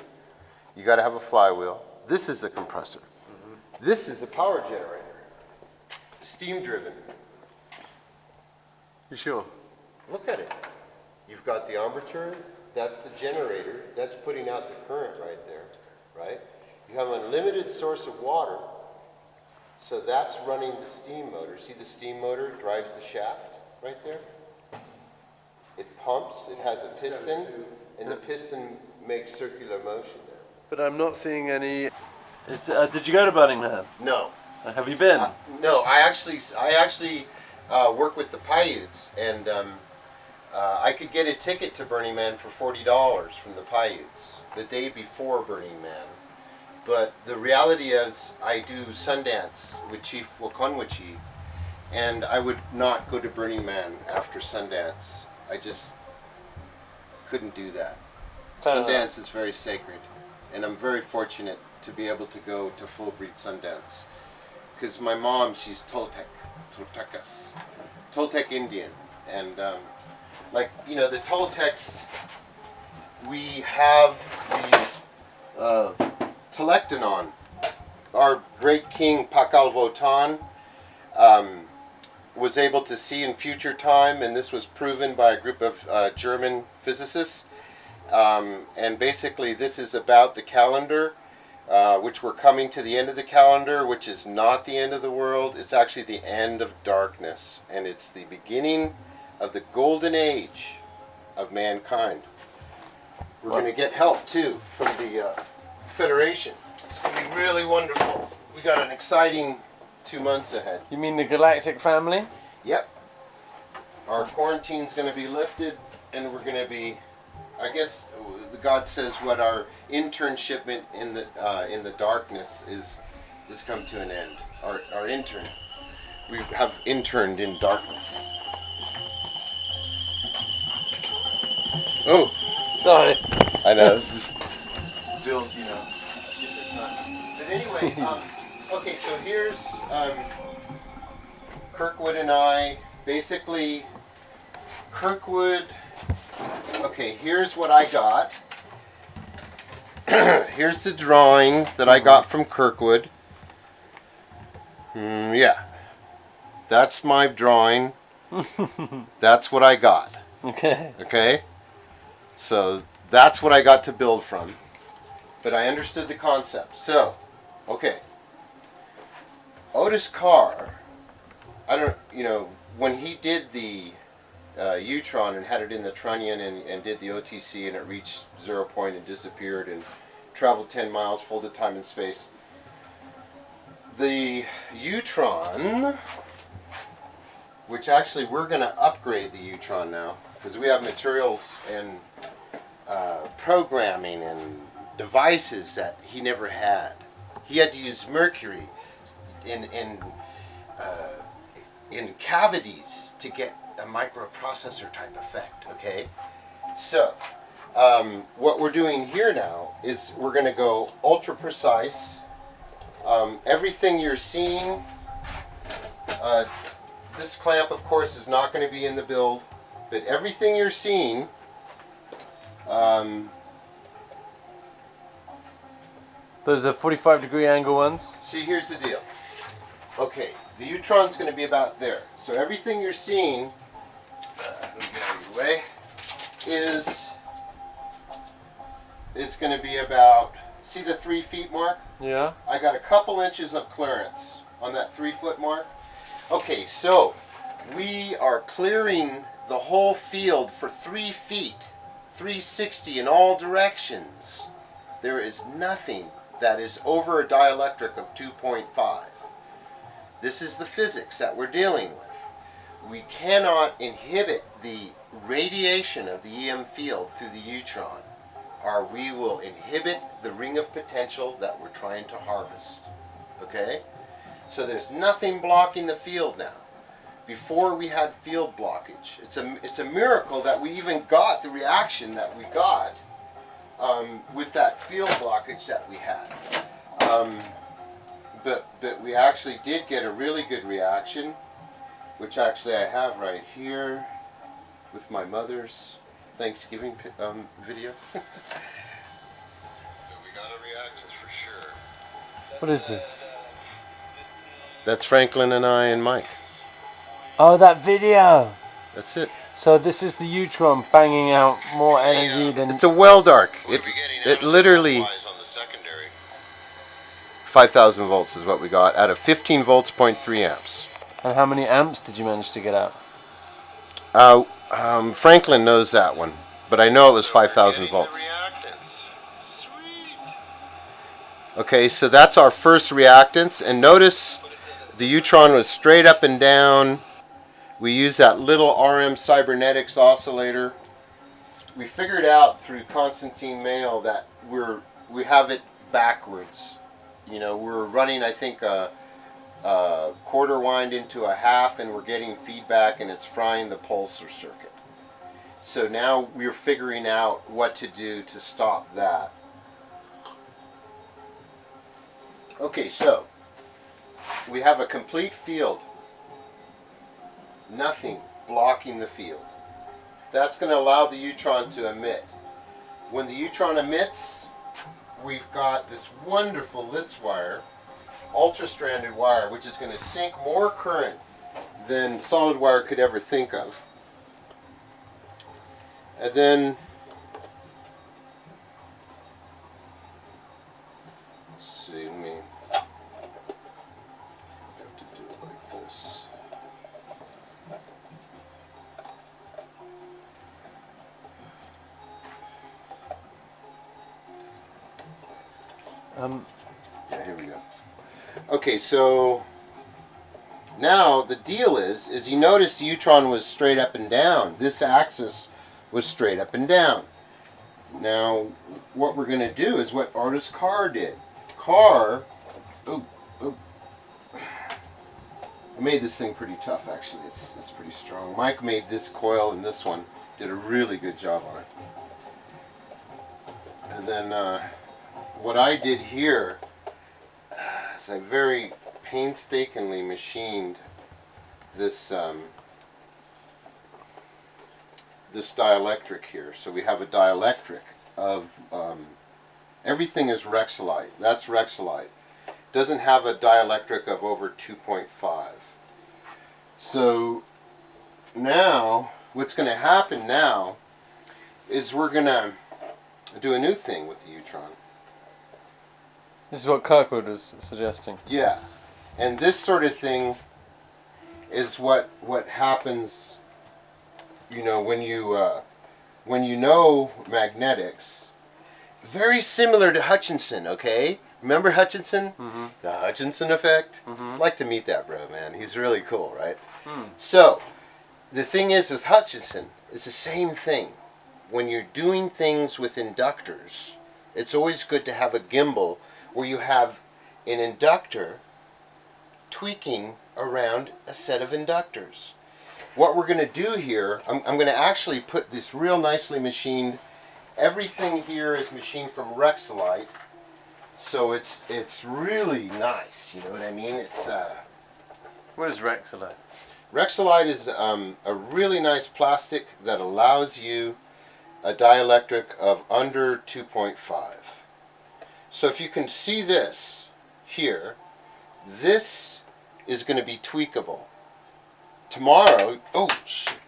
You got to have a flywheel. This is the compressor. This is a power generator. Steam driven. You sure? Look at it. You've got the armature. That's the generator. That's putting out the current right there, right? You have an unlimited source of water. So that's running the steam motor. See the steam motor drives the shaft right there? It pumps, it has a piston, and the piston makes circular motion there. But I'm not seeing any. Did you go to Birmingham? No. Have you been? No, I actually work with the Paiutes, and I could get a ticket to Burning Man for $40 from the Paiutes the day before Burning Man. But the reality is, I do Sundance with Chief Wakonwachi, and I would not go to Burning Man after Sundance. I just couldn't do that. Sundance is very sacred, and I'm very fortunate to be able to go to full breed Sundance. Because my mom, she's Toltec Indian, and like, you know, the Toltecs, we have the Telektanon. Our great king Pakal Votan was able to see in future time, and this was proven by a group of German physicists. And basically this is about the calendar, which we're coming to the end of the calendar, which is not the end of the world. It's actually the end of darkness, and it's the beginning of the golden age of mankind. We're going to get help too from the Federation. It's going to be really wonderful. We got an exciting 2 months ahead. You mean the Galactic family? Yep. Our quarantine's going to be lifted, and we're going to be, I guess the God says what our internship in the darkness is come to an end. Our intern. We have interned in darkness. Oh, Sorry. I know this is built, you know, different time. But anyway, okay, so here's Kirkwood and I. Basically, Kirkwood. Okay, here's what I got. Here's the drawing that I got from Kirkwood. Yeah, that's my drawing. That's what I got. Okay. Okay, so that's what I got to build from. But I understood the concept. So, okay, Otis Carr. I don't, you know, when he did the Utron and had it in the trunnion and did the OTC, and it reached 0 point and disappeared and traveled 10 miles, folded time and space. The Utron, which actually we're going to upgrade the Utron now, because we have materials and programming and devices that he never had. He had to use mercury in cavities to get a microprocessor type effect, okay? So, what we're doing here now is we're going to go ultra precise. Everything you're seeing, this clamp, of course, is not going to be in the build, but everything you're seeing, Those are 45-degree angle ones. see, here's the deal. Okay, the Utron's going to be about there. So everything you're seeing, let me get out of your way, is going to be about, see the 3 feet mark? Yeah. I got a couple inches of clearance on that 3 foot mark. Okay, so we are clearing the whole field for 3 feet, 360 in all directions. There is nothing that is over a dielectric of 2.5. This is the physics that we're dealing with. We cannot inhibit the radiation of the EM field through the Utron, or we will inhibit the ring of potential that we're trying to harvest. Okay? So there's nothing blocking the field now. Before we had field blockage. It's a miracle that we even got the reaction that we got with that field blockage that we had. But we actually did get a really good reaction, which actually I have right here with my mother's Thanksgiving video. We got a reaction for sure. What is this? That's Franklin and I and Mike. Oh, that video. That's it. So this is the Utron banging out more energy than... It's a weld arc. It literally... 5,000 volts is what we got out of 15 volts, 0.3 amps. And how many amps did you manage to get out? Franklin knows that one, but I know it was 5,000 volts. Okay, so that's our first reactants, and notice the Utron was straight up and down. We used that little RM cybernetics oscillator. We figured out through Constantine Mail that we have it backwards. You know, we're running, I think, a quarter wind into a half, and we're getting feedback, and it's frying the pulsar circuit. So now we're figuring out what to do to stop that. Okay, so we have a complete field. Nothing blocking the field. That's going to allow the Utron to emit. When the Utron emits, we've got this wonderful Litz wire, ultra-stranded wire, which is going to sink more current than solid wire could ever think of. And then, let's see, let me have to do it like this. Yeah, here we go. Okay, so now the deal is you notice the Utron was straight up and down. This axis was straight up and down. Now, what we're going to do is what artist Carr did. Carr, I made this thing pretty tough, actually. It's pretty strong. Mike made this coil and this one. Did a really good job on it. And then what I did here is I very painstakingly machined this this dielectric here. So we have a dielectric of everything is Rexolite. That's Rexolite. Doesn't have a dielectric of over 2.5. So now what's going to happen now is we're going to do a new thing with the Utron. This is what Kirkwood was suggesting. Yeah, and this sort of thing is what happens. You know, when you know magnetics, very similar to Hutchinson. Okay, remember Hutchinson? Mm-hmm. The Hutchinson effect. Mm-hmm. I'd like to meet that bro, man. He's really cool, right? Mm. So the thing is with Hutchinson, it's the same thing. When you're doing things with inductors, it's always good to have a gimbal where you have an inductor tweaking around a set of inductors. What we're going to do here, I'm going to actually put this real nicely machined. Everything here is machined from Rexolite, so it's really nice. You know what I mean? It's What is Rexolite? Rexolite is a really nice plastic that allows you a dielectric of under 2.5. So if you can see this here, this is going to be tweakable. Tomorrow, oh shit,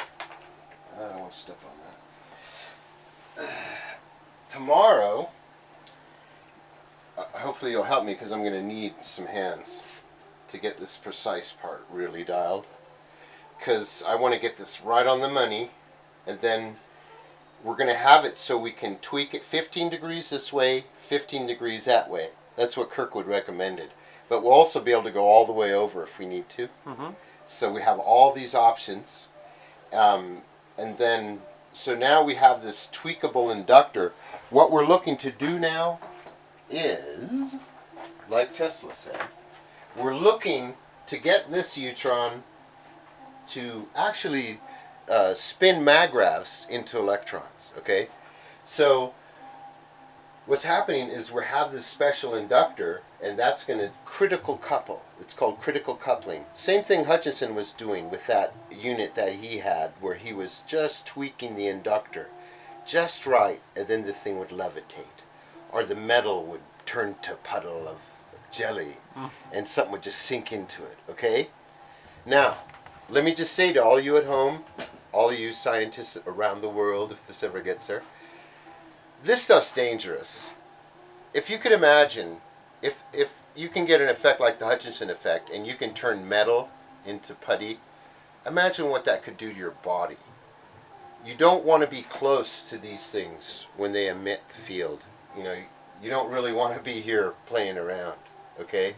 I don't want to step on that. Tomorrow, hopefully you'll help me because I'm going to need some hands to get this precise part really dialed. Because I want to get this right on the money, and then we're going to have it so we can tweak it 15 degrees this way, 15 degrees that way. That's what Kirkwood recommended. But we'll also be able to go all the way over if we need to. Mm-hmm. So we have all these options. And then, so now we have this tweakable inductor. What we're looking to do now is, like Tesla said, we're looking to get this Utron to actually spin magravs into electrons, okay? So what's happening is we have this special inductor, and that's going to critical couple. It's called critical coupling. Same thing Hutchinson was doing with that unit that he had, where he was just tweaking the inductor just right, and then the thing would levitate. Or the metal would turn to a puddle of jelly, and something would just sink into it, okay? Now, let me just say to all you at home, all you scientists around the world, if this ever gets there, this stuff's dangerous. If you could imagine, if you can get an effect like the Hutchinson effect, and you can turn metal into putty, imagine what that could do to your body. You don't want to be close to these things when they emit the field. You know, you don't really want to be here playing around, okay?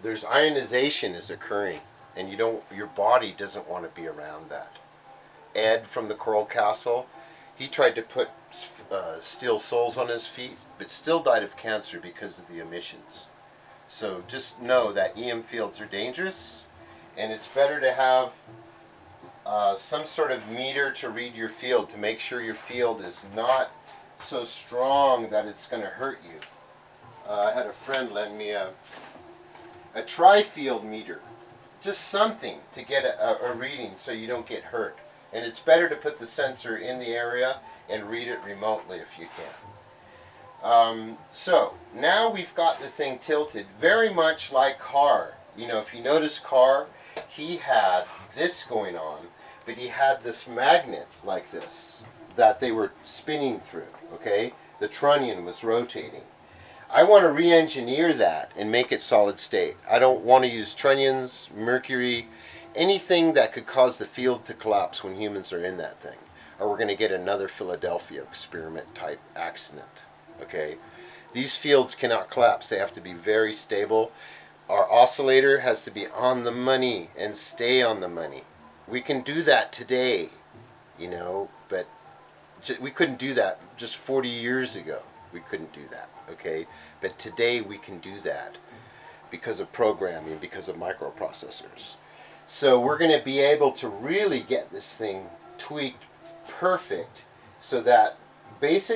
there's ionization is occurring, and your body doesn't want to be around that. Ed from the Coral Castle, he tried to put steel soles on his feet, but still died of cancer because of the emissions. So just know that EM fields are dangerous, and it's better to have some sort of meter to read your field to make sure your field is not so strong that it's going to hurt you. I had a friend lend me a tri-field meter, just something to get a reading so you don't get hurt. And it's better to put the sensor in the area and read it remotely if you can. So now we've got the thing tilted very much like Carr. You know, if you notice Carr, he had this going on, but he had this magnet like this that they were spinning through, okay? The trunnion was rotating. I want to re-engineer that and make it solid state. I don't want to use trunnions, mercury, anything that could cause the field to collapse when humans are in that thing. Or we're going to get another Philadelphia experiment type accident, okay? These fields cannot collapse. They have to be very stable. Our oscillator has to be on the money and stay on the money. We can do that today, you know, but we couldn't do that just 40 years ago. We couldn't do that, okay? But today we can do that because of programming, because of microprocessors. So we're going to be able to really get this thing tweaked perfect so that basically